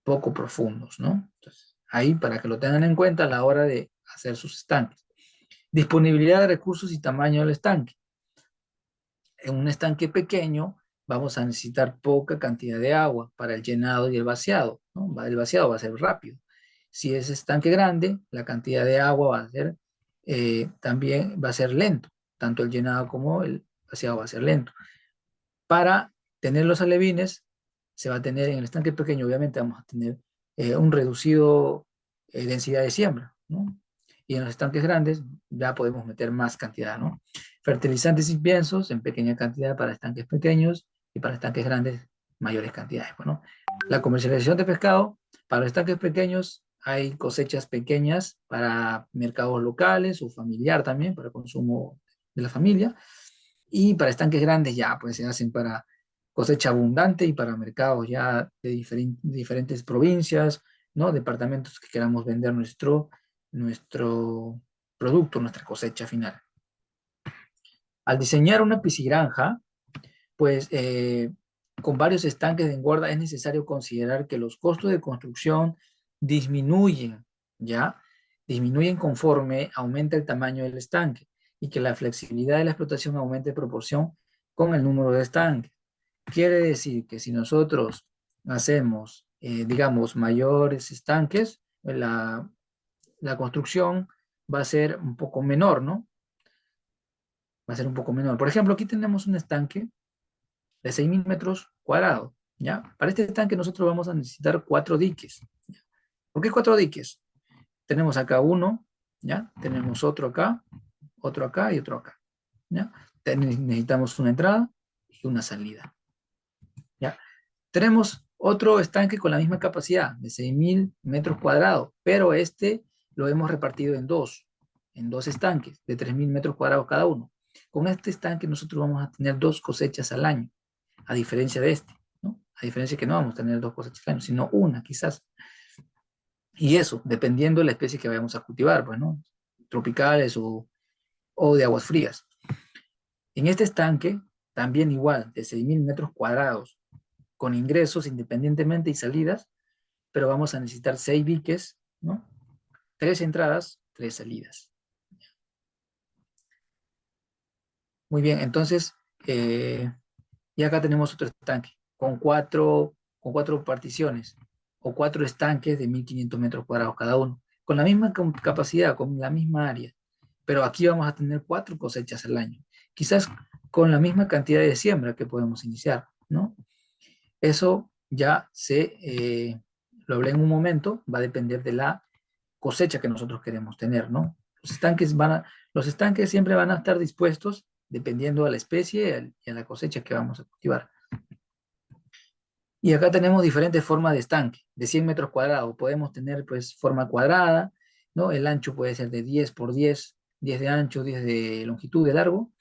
Speaker 1: poco profundos, ¿no? Entonces, ahí para que lo tengan en cuenta a la hora de hacer sus estanques. Disponibilidad de recursos y tamaño del estanque. En un estanque pequeño vamos a necesitar poca cantidad de agua para el llenado y el vaciado, ¿no? El vaciado va a ser rápido. Si es estanque grande, la cantidad de agua va a ser, también va a ser lento. Tanto el llenado como el vaciado va a ser lento. Para tener los alevines, se va a tener en el estanque pequeño, obviamente vamos a tener un reducido densidad de siembra, ¿no? Y en los estanques grandes ya podemos meter más cantidad, ¿no? Fertilizantes y piensos en pequeña cantidad para estanques pequeños y para estanques grandes mayores cantidades, ¿no? La comercialización de pescado, para los estanques pequeños hay cosechas pequeñas para mercados locales o familiar también, para consumo de la familia. Y para estanques grandes ya, pues se hacen para cosecha abundante y para mercados ya de diferentes provincias, ¿no? Departamentos que queramos vender nuestro producto, nuestra cosecha final. Al diseñar una piscigranja, pues con varios estanques de engorda es necesario considerar que los costos de construcción disminuyen, ¿ya? Disminuyen conforme aumenta el tamaño del estanque y que la flexibilidad de la explotación aumente en proporción con el número de estanques. Quiere decir que si nosotros hacemos, digamos, mayores estanques, la construcción va a ser un poco menor, ¿no? Va a ser un poco menor. Por ejemplo, aquí tenemos un estanque de 6000 metros cuadrados, ¿ya? Para este estanque nosotros vamos a necesitar 4 diques. ¿Por qué 4 diques? Tenemos acá uno, ¿ya? Tenemos otro acá y otro acá, ¿ya? Necesitamos una entrada y una salida, ¿ya? Tenemos otro estanque con la misma capacidad, de 6000 metros cuadrados, pero este lo hemos repartido en dos estanques, de 3000 metros cuadrados cada uno. Con este estanque nosotros vamos a tener 2 cosechas al año, a diferencia de este, ¿no? A diferencia que no vamos a tener 2 cosechas al año, sino una quizás. Y eso, dependiendo de la especie que vayamos a cultivar, pues, ¿no? Tropicales o de aguas frías. En este estanque, también igual, de 6000 metros cuadrados, con ingresos independientemente y salidas, pero vamos a necesitar 6 diques, ¿no? 3 entradas, 3 salidas. Muy bien, entonces, y acá tenemos otro estanque con cuatro particiones o 4 estanques de 1500 metros cuadrados cada uno, con la misma capacidad, con la misma área, pero aquí vamos a tener 4 cosechas al año, quizás con la misma cantidad de siembra que podemos iniciar, ¿no? Eso ya lo hablé en un momento, va a depender de la cosecha que nosotros queremos tener, ¿no? Los estanques siempre van a estar dispuestos dependiendo de la especie y a la cosecha que vamos a cultivar. Y acá tenemos diferentes formas de estanque, de 100 metros cuadrados. Podemos tener pues forma cuadrada, ¿no? El ancho puede ser de 10 por 10, 10 de ancho, 10 de longitud, de largo.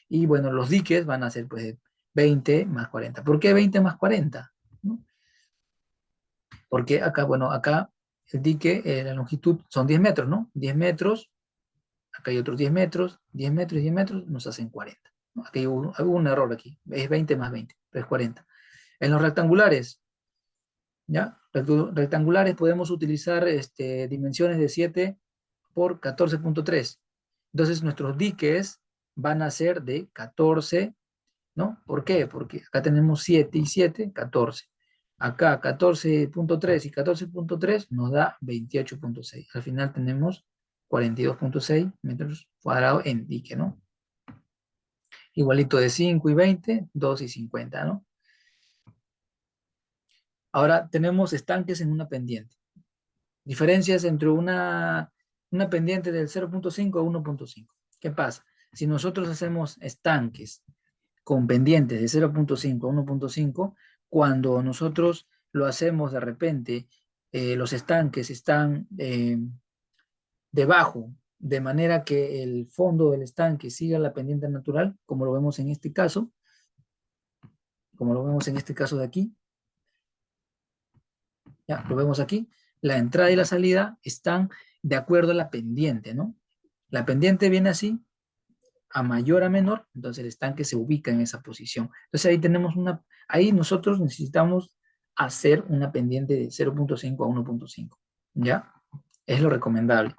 Speaker 1: Y bueno, los diques van a ser pues de 20 más 40. ¿Por qué 20 más 40? ¿No? Porque acá, bueno, acá el dique, la longitud son 10 metros, ¿no? 10 metros, acá hay otros 10 metros, 10 metros y 10 metros nos hacen 40. ¿No? Aquí hubo un error aquí, es 20 más 20, pero es 40. En los rectangulares, ¿ya? Rectangulares podemos utilizar dimensiones de 7 por 14.3. Entonces nuestros diques van a ser de 14, ¿no? ¿Por qué? Porque acá tenemos 7 y 7, 14. Acá 14.3 y 14.3 nos da 28.6. Al final tenemos 42.6 metros cuadrados en dique, ¿no? Igualito de 5 y 20, 2 y 50, ¿no? Ahora tenemos estanques en una pendiente. Diferencias entre una pendiente del 0.5 a 1.5. ¿Qué pasa? Si nosotros hacemos estanques con pendientes de 0.5 a 1.5, cuando nosotros lo hacemos de repente, los estanques están debajo, de manera que el fondo del estanque siga la pendiente natural, como lo vemos en este caso, como lo vemos en este caso de aquí, ya lo vemos aquí, la entrada y la salida están de acuerdo a la pendiente, ¿no? La pendiente viene así, a mayor a menor, entonces el estanque se ubica en esa posición. Entonces ahí tenemos ahí nosotros necesitamos hacer una pendiente de 0.5 a 1.5, ¿ya? Es lo recomendable.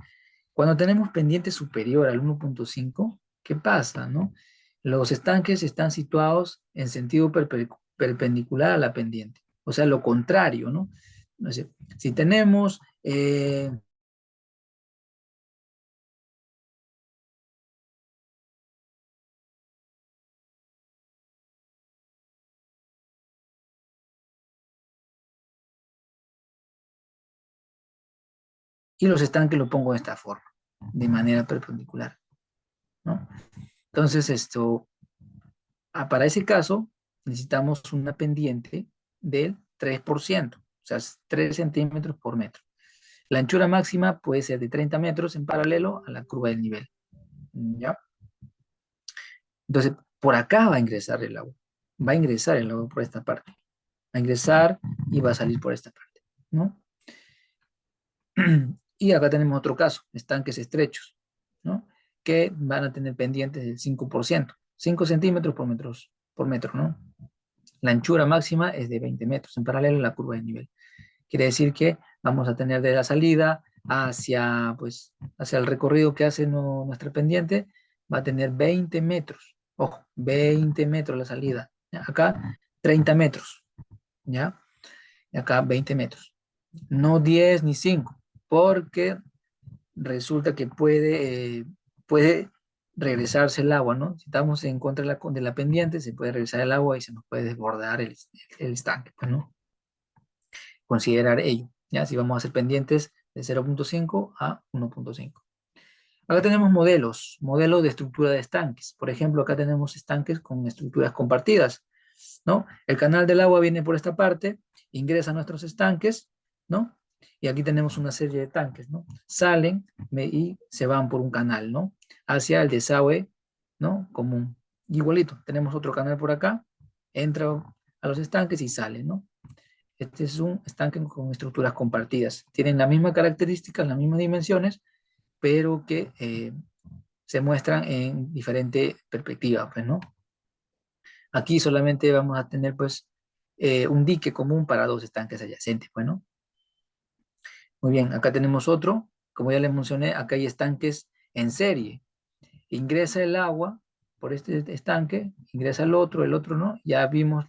Speaker 1: Cuando tenemos pendiente superior al 1.5, ¿qué pasa, no? Los estanques están situados en sentido perpendicular a la pendiente, o sea, lo contrario, ¿no? Entonces, si tenemos y los estanques lo pongo de esta forma, de manera perpendicular, ¿no? Entonces, para ese caso, necesitamos una pendiente del 3%, o sea, 3 centímetros por metro. La anchura máxima puede ser de 30 metros en paralelo a la curva del nivel, ¿ya? Entonces, por acá va a ingresar el agua. Va a ingresar el agua por esta parte. Va a ingresar y va a salir por esta parte, ¿no? Y acá tenemos otro caso, estanques estrechos, ¿no? Que van a tener pendientes del 5%, 5 centímetros por metro, ¿no? La anchura máxima es de 20 metros en paralelo a la curva de nivel. Quiere decir que vamos a tener de la salida hacia el recorrido que hace nuestra pendiente, va a tener 20 metros. Ojo, 20 metros la salida. ¿Ya? Acá 30 metros, ¿ya? Y acá 20 metros. No 10 ni 5, porque resulta que puede regresarse el agua, ¿no? Si estamos en contra de la pendiente, se puede regresar el agua y se nos puede desbordar el estanque, pues, ¿no? Considerar ello, ¿ya? Si vamos a hacer pendientes de 0.5 a 1.5. Acá tenemos modelos de estructura de estanques. Por ejemplo, acá tenemos estanques con estructuras compartidas, ¿no? El canal del agua viene por esta parte, ingresa a nuestros estanques, ¿no? Y aquí tenemos una serie de tanques, ¿no? Salen y se van por un canal, ¿no? Hacia el desagüe, ¿no? Común. Igualito, tenemos otro canal por acá, entra a los estanques y sale, ¿no? Este es un estanque con estructuras compartidas. Tienen las mismas características, las mismas dimensiones, pero que se muestran en diferente perspectiva, pues, ¿no? Aquí solamente vamos a tener, pues, un dique común para dos estanques adyacentes, pues, ¿no? Muy bien, acá tenemos otro. Como ya les mencioné, acá hay estanques en serie. Ingresa el agua por este estanque, ingresa el otro no. Ya vimos,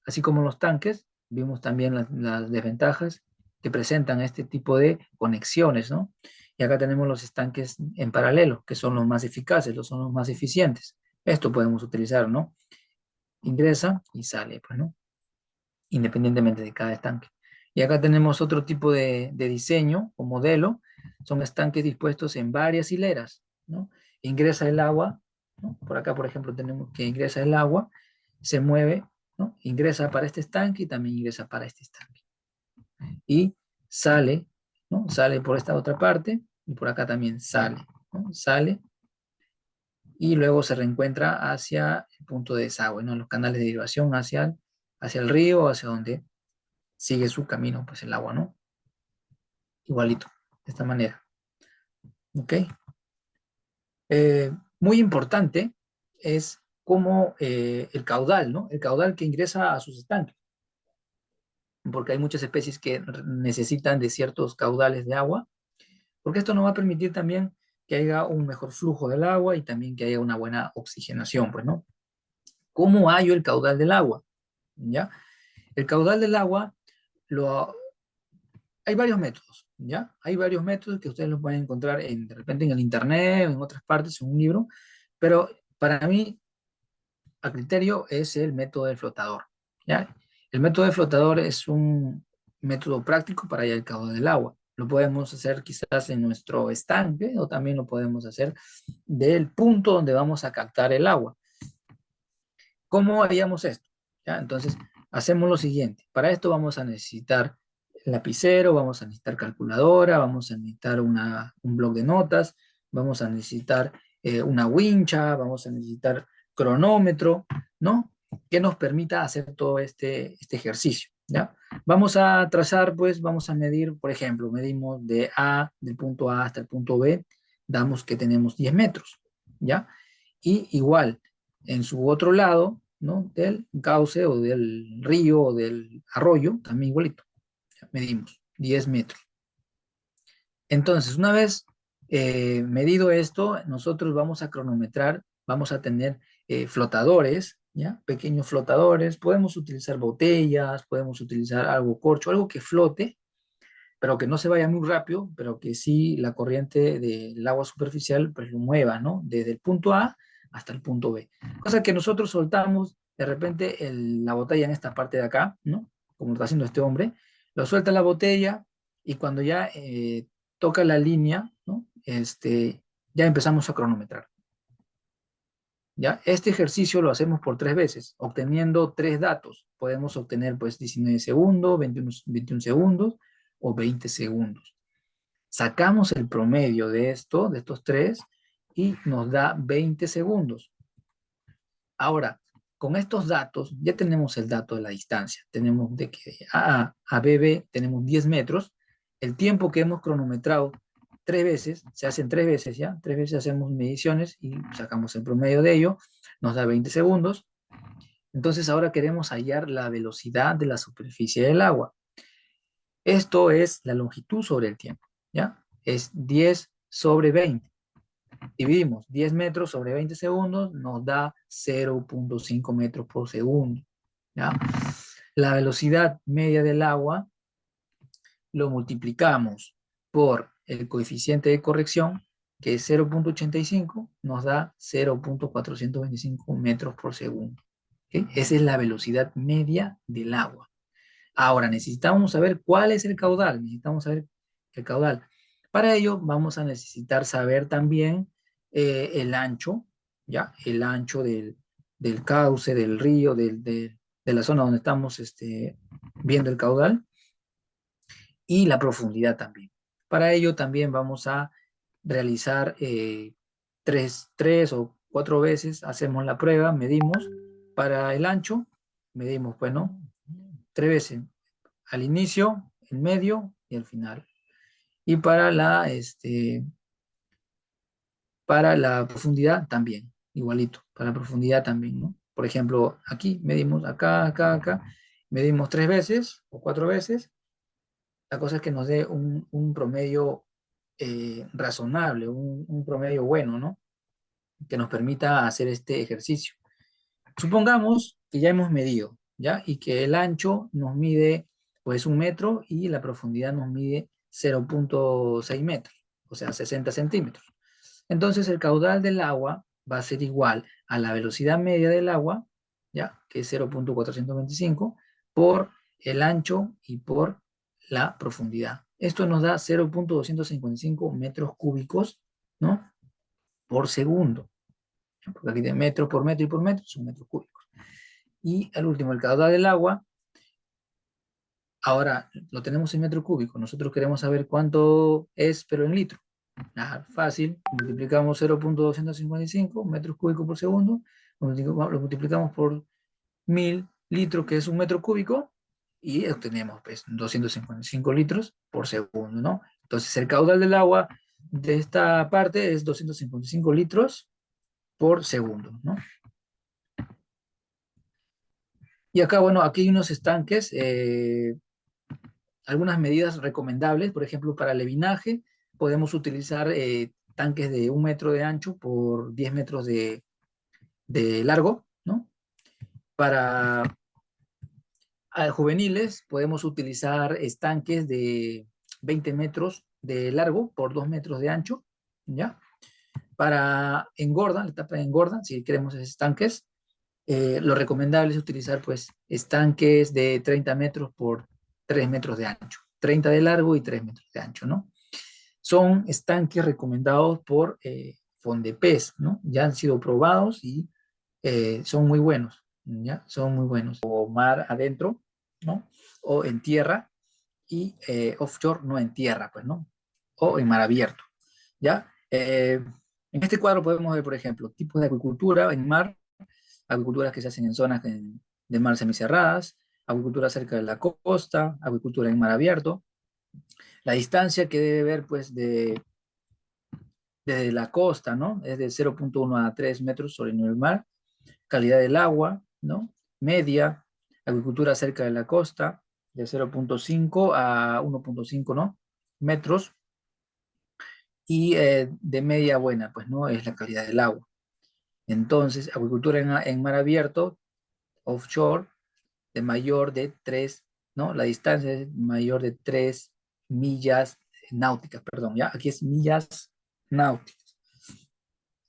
Speaker 1: así como los tanques, vimos también las desventajas que presentan este tipo de conexiones, ¿no? Y acá tenemos los estanques en paralelo, que son los más eficaces, son los más eficientes. Esto podemos utilizar, ¿no? Ingresa y sale, pues, ¿no? Independientemente de cada estanque. Y acá tenemos otro tipo de diseño o modelo, son estanques dispuestos en varias hileras, ¿no? Ingresa el agua ¿no? Por acá, por ejemplo, tenemos que ingresa el agua, se mueve, ¿no? Ingresa para este estanque y también ingresa para este estanque. Y sale, ¿no? Sale por esta otra parte y por acá también sale, ¿no? Sale y luego se reencuentra hacia el punto de desagüe, ¿no? Los canales de derivación hacia el río, hacia donde sigue su camino, pues el agua, ¿no? Igualito, de esta manera, ¿ok? Muy importante es como el caudal, ¿no? El caudal que ingresa a sus estanques, porque hay muchas especies que necesitan de ciertos caudales de agua, porque esto nos va a permitir también que haya un mejor flujo del agua y también que haya una buena oxigenación, pues, ¿no? ¿Cómo hallo el caudal del agua? ¿Ya? El caudal del agua, lo, hay varios métodos, ¿ya? Hay varios métodos que ustedes los pueden encontrar de repente en el internet, en otras partes, en un libro, pero para mí, a criterio, es el método del flotador, ¿ya? El método del flotador es un método práctico para hallar el caudal del agua. Lo podemos hacer quizás en nuestro estanque o también lo podemos hacer del punto donde vamos a captar el agua. ¿Cómo haríamos esto? ¿Ya? Entonces, hacemos lo siguiente. Para esto vamos a necesitar lapicero, vamos a necesitar calculadora, vamos a necesitar un bloc de notas, vamos a necesitar una wincha, vamos a necesitar cronómetro, ¿no? Que nos permita hacer todo este ejercicio, ¿ya? Vamos a trazar, pues, vamos a medir, por ejemplo, medimos del punto A hasta el punto B, damos que tenemos 10 metros, ¿ya? Y igual, en su otro lado, ¿no? Del cauce o del río o del arroyo, también igualito. Medimos 10 metros. Entonces, una vez medido esto, nosotros vamos a cronometrar, vamos a tener flotadores, ¿ya? Pequeños flotadores, podemos utilizar botellas, podemos utilizar algo corcho, algo que flote, pero que no se vaya muy rápido, pero que sí la corriente del agua superficial pues lo mueva, ¿no? Desde el punto A hasta el punto B. Cosa que nosotros soltamos de repente la botella en esta parte de acá, ¿no? Como lo está haciendo este hombre, lo suelta la botella y cuando ya toca la línea, ¿no? Ya empezamos a cronometrar. ¿Ya? Este ejercicio lo hacemos por 3 veces, obteniendo 3 datos. Podemos obtener pues 19 segundos, 21 segundos o 20 segundos. Sacamos el promedio de estos tres, y nos da 20 segundos. Ahora, con estos datos, ya tenemos el dato de la distancia. Tenemos de que de a B tenemos 10 metros. El tiempo que hemos cronometrado 3 veces, se hacen 3 veces ya, 3 veces hacemos mediciones y sacamos el promedio de ello, nos da 20 segundos. Entonces ahora queremos hallar la velocidad de la superficie del agua. Esto es la longitud sobre el tiempo, ¿ya? Es 10 sobre 20. Dividimos 10 metros sobre 20 segundos, nos da 0.5 metros por segundo, ¿ya? La velocidad media del agua lo multiplicamos por el coeficiente de corrección, que es 0.85, nos da 0.425 metros por segundo. ¿Okay? Esa es la velocidad media del agua. Ahora, necesitamos saber cuál es el caudal. Necesitamos saber el caudal. Para ello, vamos a necesitar saber también el ancho, ¿ya? El ancho del cauce, del río, de la zona donde estamos viendo el caudal, y la profundidad también. Para ello también vamos a realizar tres o 4 veces, hacemos la prueba, medimos para el ancho, medimos, bueno, 3 veces, al inicio, en medio y al final. Y para la profundidad también, igualito, para la profundidad también, ¿no? Por ejemplo, aquí medimos acá, acá, acá, medimos 3 veces o 4 veces. La cosa es que nos dé un promedio razonable, un promedio bueno, ¿no? Que nos permita hacer este ejercicio. Supongamos que ya hemos medido, ¿ya? Y que el ancho nos mide, pues, 1 metro y la profundidad nos mide 0.6 metros, o sea, 60 centímetros. Entonces, el caudal del agua va a ser igual a la velocidad media del agua, ¿ya? Que es 0.425, por el ancho y por la profundidad. Esto nos da 0.255 metros cúbicos, ¿no? Por segundo. porque aquí de metro por metro y por metro son metros cúbicos. Y al último, el caudal del agua, ahora lo tenemos en metro cúbico, nosotros queremos saber cuánto es, pero en litro. Ah, fácil, multiplicamos 0.255 metros cúbicos por segundo, lo multiplicamos por 1000 litros, que es un metro cúbico, y obtenemos pues 255 litros por segundo, ¿no? Entonces el caudal del agua de esta parte es 255 litros por segundo, ¿no? Y acá, bueno, aquí hay unos estanques, algunas medidas recomendables, por ejemplo, para levinaje, podemos utilizar tanques de 1 metro de ancho por 10 metros de largo, ¿no? Para juveniles podemos utilizar estanques de 20 metros de largo por 2 metros de ancho, ¿ya? Para engorda, la etapa de engorda, si queremos estanques, lo recomendable es utilizar pues estanques de 30 metros por 3 metros de ancho, 30 de largo y 3 metros de ancho, ¿no? Son estanques recomendados por Fondepes, ¿no? Ya han sido probados y son muy buenos, ¿ya? Son muy buenos. O mar adentro, ¿no? O en tierra y offshore, no en tierra, pues, ¿no? O en mar abierto, ¿ya? En este cuadro podemos ver, por ejemplo, tipos de acuicultura en mar, acuiculturas que se hacen en zonas de mar semicerradas, acuicultura cerca de la costa, acuicultura en mar abierto, la distancia que debe ver, pues, desde la costa, ¿no? Es de 0.1 a 3 metros sobre el nivel del mar, calidad del agua, ¿no? Media, agricultura cerca de la costa, de 0.5 a 1.5, ¿no? Metros, y de media buena, pues, ¿no? Es la calidad del agua. Entonces, agricultura en mar abierto, offshore, de mayor de 3, ¿no? La distancia es mayor de 3 millas náuticas, perdón, ¿ya? Aquí es millas náuticas.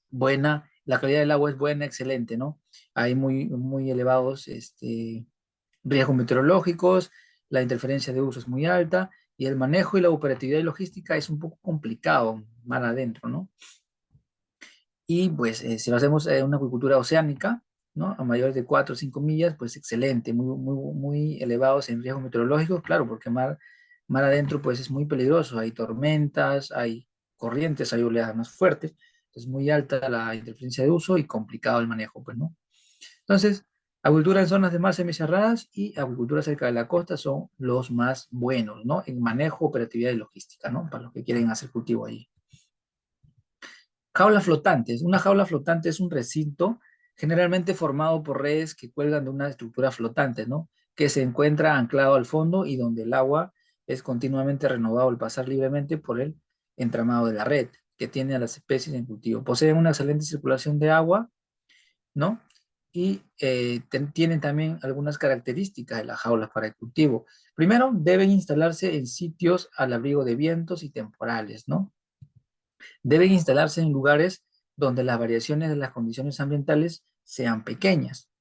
Speaker 1: Buena, la calidad del agua es buena, excelente, ¿no? Hay muy elevados riesgos meteorológicos, la interferencia de uso es muy alta y el manejo y la operatividad y logística es un poco complicado mar adentro, ¿no? Y pues si lo hacemos en una acuicultura oceánica, ¿no? A mayores de 4 o 5 millas, pues excelente, muy elevados en riesgos meteorológicos, claro, porque mar adentro pues es muy peligroso, hay tormentas, hay corrientes, hay oleadas más fuertes, es muy alta la interferencia de uso y complicado el manejo, pues, ¿no? Entonces, acuicultura en zonas de mar semicerradas y acuicultura cerca de la costa son los más buenos, ¿no? En manejo, operatividad y logística, ¿no? Para los que quieren hacer cultivo ahí. Jaulas flotantes. Una jaula flotante es un recinto generalmente formado por redes que cuelgan de una estructura flotante, ¿no? Que se encuentra anclado al fondo y donde el agua es continuamente renovado al pasar libremente por el entramado de la red que tiene a las especies en cultivo. Poseen una excelente circulación de agua, ¿no? Y tienen también algunas características de las jaulas para el cultivo. Primero, deben instalarse en sitios al abrigo de vientos y temporales, ¿no? Deben instalarse en lugares donde las variaciones de las condiciones ambientales sean pequeñas,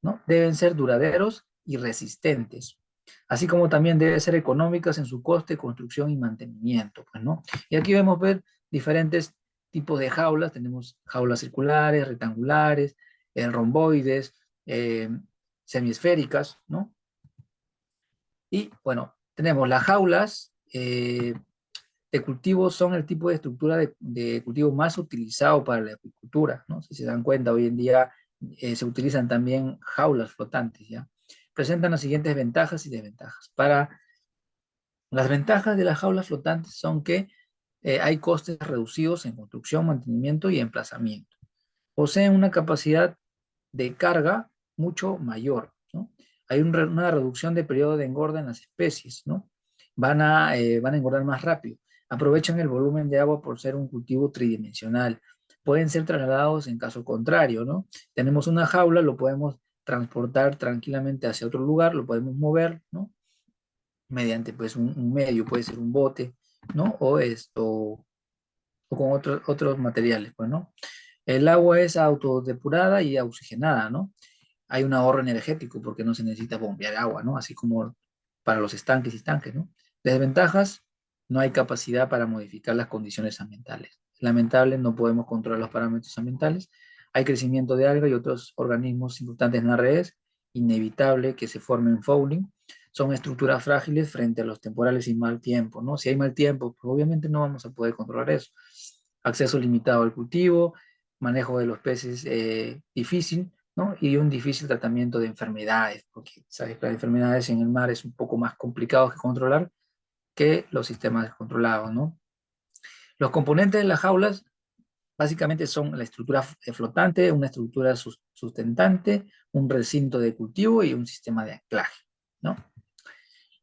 Speaker 1: ¿no? Deben ser duraderos y resistentes, así como también deben ser económicas en su coste, construcción y mantenimiento, pues, ¿no? Y aquí vemos ver diferentes tipos de jaulas. Tenemos jaulas circulares, rectangulares, romboides, semiesféricas, ¿no? Y bueno, tenemos las jaulas de cultivo, son el tipo de estructura de cultivo más utilizado para la acuicultura, ¿no? Si se dan cuenta, hoy en día se utilizan también jaulas flotantes, ¿ya? Presentan las siguientes ventajas y desventajas. Para las ventajas de las jaulas flotantes son que hay costes reducidos en construcción, mantenimiento y emplazamiento. Poseen una capacidad de carga mucho mayor, ¿no? Hay una reducción de periodo de engorda en las especies, ¿no? Van a engordar más rápido. Aprovechan el volumen de agua por ser un cultivo tridimensional. Pueden ser trasladados en caso contrario, ¿no? Tenemos una jaula, lo podemos transportar tranquilamente hacia otro lugar, lo podemos mover, ¿no? Mediante pues un medio, puede ser un bote, ¿no? O con otros materiales, pues, ¿no? El agua es autodepurada y oxigenada, ¿no? Hay un ahorro energético porque no se necesita bombear agua, ¿no? Así como para los estanques y estanques, ¿no? Desventajas: no hay capacidad para modificar las condiciones ambientales. Lamentable, no podemos controlar los parámetros ambientales. hay crecimiento de algas y otros organismos importantes en las redes, inevitable que se formen fouling. Son estructuras frágiles frente a los temporales y mal tiempo, ¿no? Si hay mal tiempo, pues obviamente no vamos a poder controlar eso. Acceso limitado al cultivo, manejo de los peces difícil, ¿no? Y un difícil tratamiento de enfermedades, porque sabes que las enfermedades en el mar es un poco más complicado que controlar que los sistemas controlados, ¿no? Los componentes de las jaulas básicamente son la estructura flotante, una estructura sustentante, un recinto de cultivo y un sistema de anclaje, ¿no?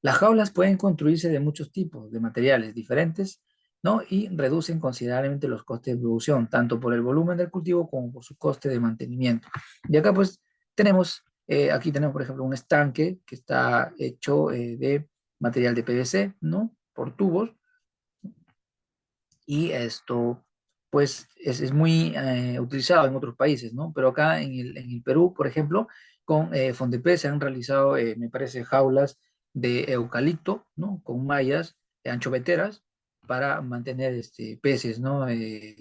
Speaker 1: Las jaulas pueden construirse de muchos tipos, de materiales diferentes, ¿no? Y reducen considerablemente los costes de producción, tanto por el volumen del cultivo como por su coste de mantenimiento. Y acá pues tenemos, aquí tenemos por ejemplo un estanque que está hecho de material de PVC, ¿no? Por tubos, y esto pues es muy utilizado en otros países, ¿no? Pero acá en el Perú, por ejemplo, con Fondepé se han realizado, me parece, jaulas de eucalipto, ¿no? Con mallas anchoveteras para mantener peces, ¿no?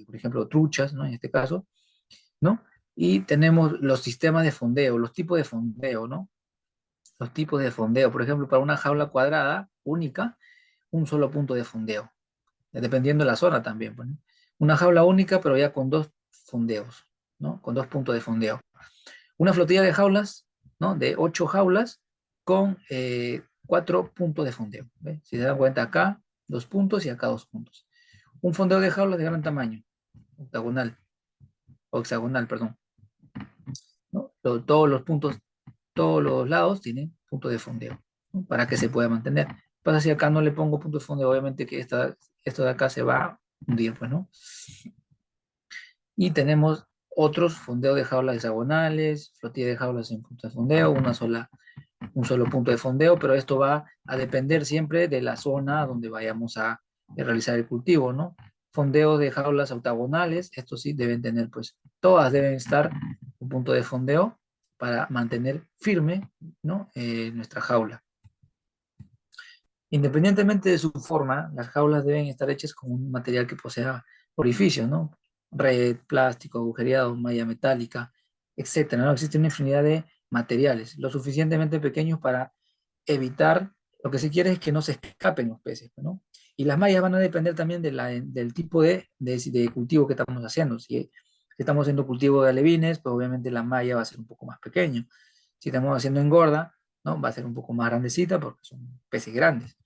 Speaker 1: Por ejemplo, truchas, ¿no? En este caso, ¿no? Y tenemos los sistemas de fondeo, los tipos de fondeo, ¿no? Los tipos de fondeo, por ejemplo, para una jaula cuadrada única, un solo punto de fondeo dependiendo de la zona también, pues, ¿no? Una jaula única, pero ya con dos fondeos, ¿no? Con dos puntos de fondeo. Una flotilla de jaulas, ¿no? De 8 jaulas con 4 puntos de fondeo. ¿Ve? Si se dan cuenta acá, 2 puntos y acá 2 puntos. Un fondeo de jaulas de gran tamaño, octagonal, o hexagonal, perdón, ¿no? Todos los puntos, todos los lados tienen punto de fondeo, ¿no? Para que se pueda mantener. Pasa si acá no le pongo punto de fondeo, obviamente que esto de acá se va a hundir, pues, ¿no? Y tenemos otros fondeos de jaulas hexagonales, flotilla de jaulas en punto de fondeo, un solo punto de fondeo, pero esto va a depender siempre de la zona donde vayamos a realizar el cultivo, ¿no? Fondeo de jaulas octagonales, estos sí deben tener, pues, todas deben estar un punto de fondeo para mantener firme, ¿no? Nuestra jaula. Independientemente de su forma, las jaulas deben estar hechas con un material que posea orificios, ¿no? Red, plástico, agujereado, malla metálica, etcétera, ¿no? Existe una infinidad de materiales, lo suficientemente pequeños para evitar, lo que se quiere es que no se escapen los peces, ¿no? Y las mallas van a depender también del tipo de cultivo que estamos haciendo. Si estamos haciendo cultivo de alevines, pues obviamente la malla va a ser un poco más pequeño. Si estamos haciendo engorda, ¿no? Va a ser un poco más grandecita porque son peces grandes.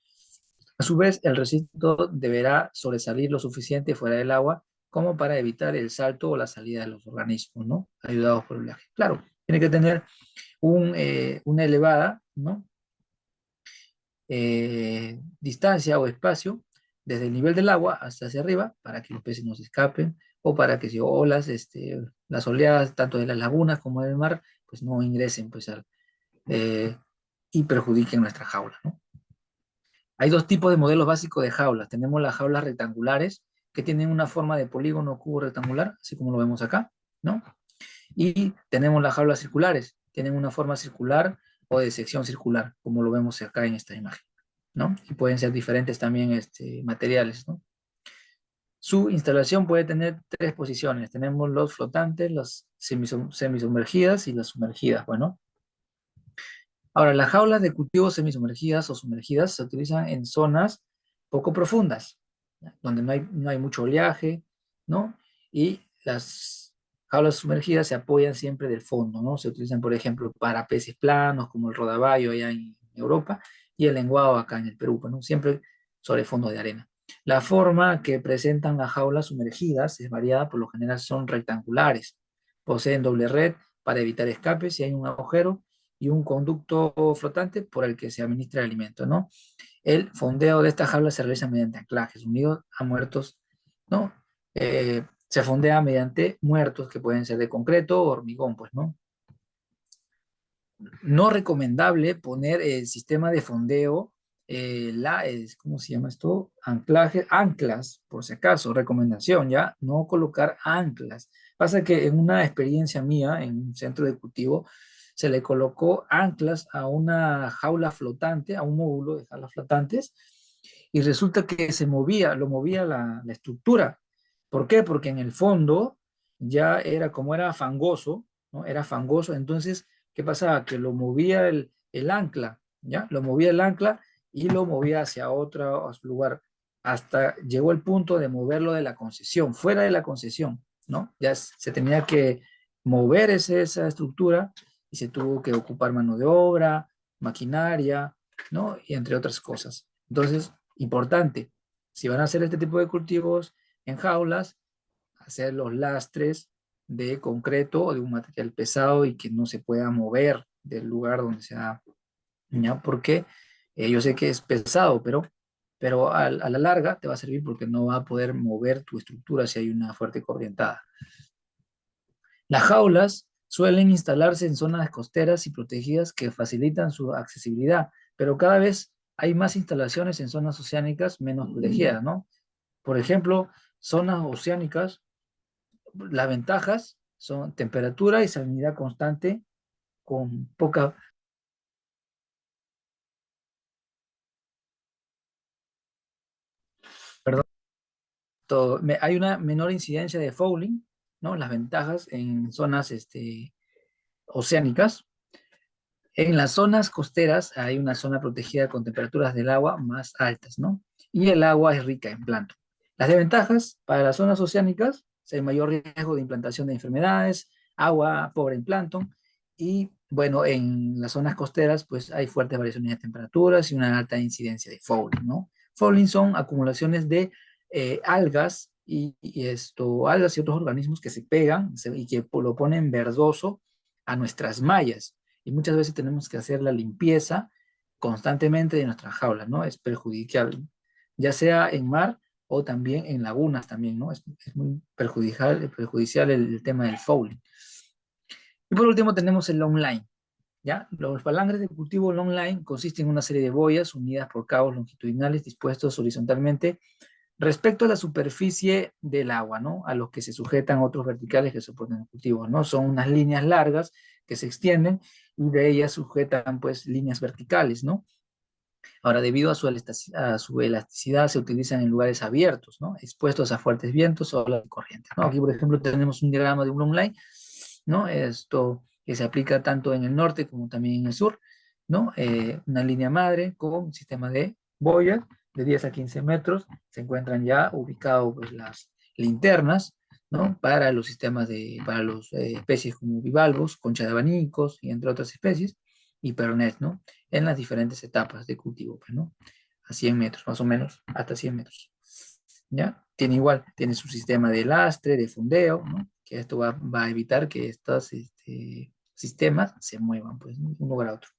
Speaker 1: A su vez, el recinto deberá sobresalir lo suficiente fuera del agua como para evitar el salto o la salida de los organismos, ¿no? Ayudados por el oleaje. Claro, tiene que tener una elevada, ¿no? Distancia o espacio desde el nivel del agua hasta hacia arriba para que los peces no se escapen o para que si olas, las oleadas tanto de las lagunas como del mar, pues no ingresen pues, eh, y perjudiquen nuestra jaula, ¿no? Hay dos tipos de modelos básicos de jaulas. Tenemos las jaulas rectangulares, que tienen una forma de polígono cubo rectangular, así como lo vemos acá, ¿no? Y tenemos las jaulas circulares, tienen una forma circular o de sección circular, como lo vemos acá en esta imagen, ¿no? Y pueden ser diferentes también materiales, ¿no? Su instalación puede tener tres posiciones. Tenemos los flotantes, las semisumergidas y las sumergidas, bueno. Ahora, las jaulas de cultivo semisumergidas o sumergidas se utilizan en zonas poco profundas, ¿ya? Donde no hay mucho oleaje, ¿no? Y las jaulas sumergidas se apoyan siempre del fondo, ¿no? Se utilizan, por ejemplo, para peces planos, como el rodaballo allá en Europa, y el lenguado acá en el Perú, ¿no? Siempre sobre fondo de arena. La forma que presentan las jaulas sumergidas es variada, por lo general son rectangulares, poseen doble red para evitar escapes si hay un agujero, y un conducto flotante por el que se administra el alimento, ¿no? El fondeo de estas jaulas se realiza mediante anclajes unidos a muertos, ¿no? Se fondea mediante muertos que pueden ser de concreto o hormigón, pues, ¿no? No recomendable poner el sistema de fondeo, ¿cómo se llama esto? Anclas, por si acaso, recomendación, ¿ya? No colocar anclas. Pasa que en una experiencia mía en un centro de cultivo, se le colocó anclas a una jaula flotante, a un módulo de jaulas flotantes, y resulta que lo movía la estructura. ¿Por qué? Porque en el fondo ya era como era fangoso, ¿no? Era fangoso, entonces, ¿qué pasaba? Que lo movía el ancla, ¿ya? Lo movía el ancla y lo movía hacia otro lugar, hasta llegó el punto de moverlo de la concesión, fuera de la concesión, ¿no? Ya se tenía que mover esa estructura y se tuvo que ocupar mano de obra, maquinaria, ¿no? Y entre otras cosas. Entonces, importante, si van a hacer este tipo de cultivos en jaulas, hacer los lastres de concreto o de un material pesado y que no se pueda mover del lugar donde sea, ¿ya? Porque yo sé que es pesado, pero a la larga te va a servir porque no va a poder mover tu estructura si hay una fuerte corrientada. Las jaulas suelen instalarse en zonas costeras y protegidas que facilitan su accesibilidad, pero cada vez hay más instalaciones en zonas oceánicas menos protegidas, ¿no? Por ejemplo, zonas oceánicas, las ventajas son temperatura y salinidad constante con poca, perdón, hay una menor incidencia de fouling, ¿no? Las ventajas en zonas oceánicas. En las zonas costeras hay una zona protegida con temperaturas del agua más altas, ¿no? Y el agua es rica en plancton. Las desventajas para las zonas oceánicas es el mayor riesgo de implantación de enfermedades, agua pobre en plancton y, bueno, en las zonas costeras pues hay fuertes variaciones de temperaturas y una alta incidencia de fouling, ¿no? Fouling son acumulaciones de algas algas y otros organismos que se pegan y que lo ponen verdoso a nuestras mallas y muchas veces tenemos que hacer la limpieza constantemente de nuestras jaulas, ¿no? Es perjudicial, ya sea en mar o también en lagunas también, ¿no? Es muy perjudicial el tema del fouling. Y por último tenemos el long line, ¿ya? Los palangres de cultivo long line consisten en una serie de boyas unidas por cabos longitudinales dispuestos horizontalmente respecto a la superficie del agua, ¿no? A los que se sujetan otros verticales que soportan el cultivo, ¿no? Son unas líneas largas que se extienden y de ellas sujetan, pues, líneas verticales, ¿no? Ahora, debido a su elasticidad, se utilizan en lugares abiertos, ¿no? Expuestos a fuertes vientos o a la corriente, ¿no? Aquí, por ejemplo, tenemos un diagrama de un long line, ¿no? Esto que se aplica tanto en el norte como también en el sur, ¿no? Una línea madre con un sistema de boya de 10 a 15 metros, se encuentran ya ubicados pues, las linternas, ¿no? Para los para las especies como bivalvos, concha de abanicos y entre otras especies, y pernet, ¿no? En las diferentes etapas de cultivo, pues, ¿no? A 100 metros, más o menos, hasta 100 metros. ¿Ya? Tiene su sistema de lastre, de fondeo, ¿no? Que esto va a evitar que estos sistemas se muevan, pues, de un lugar a otro.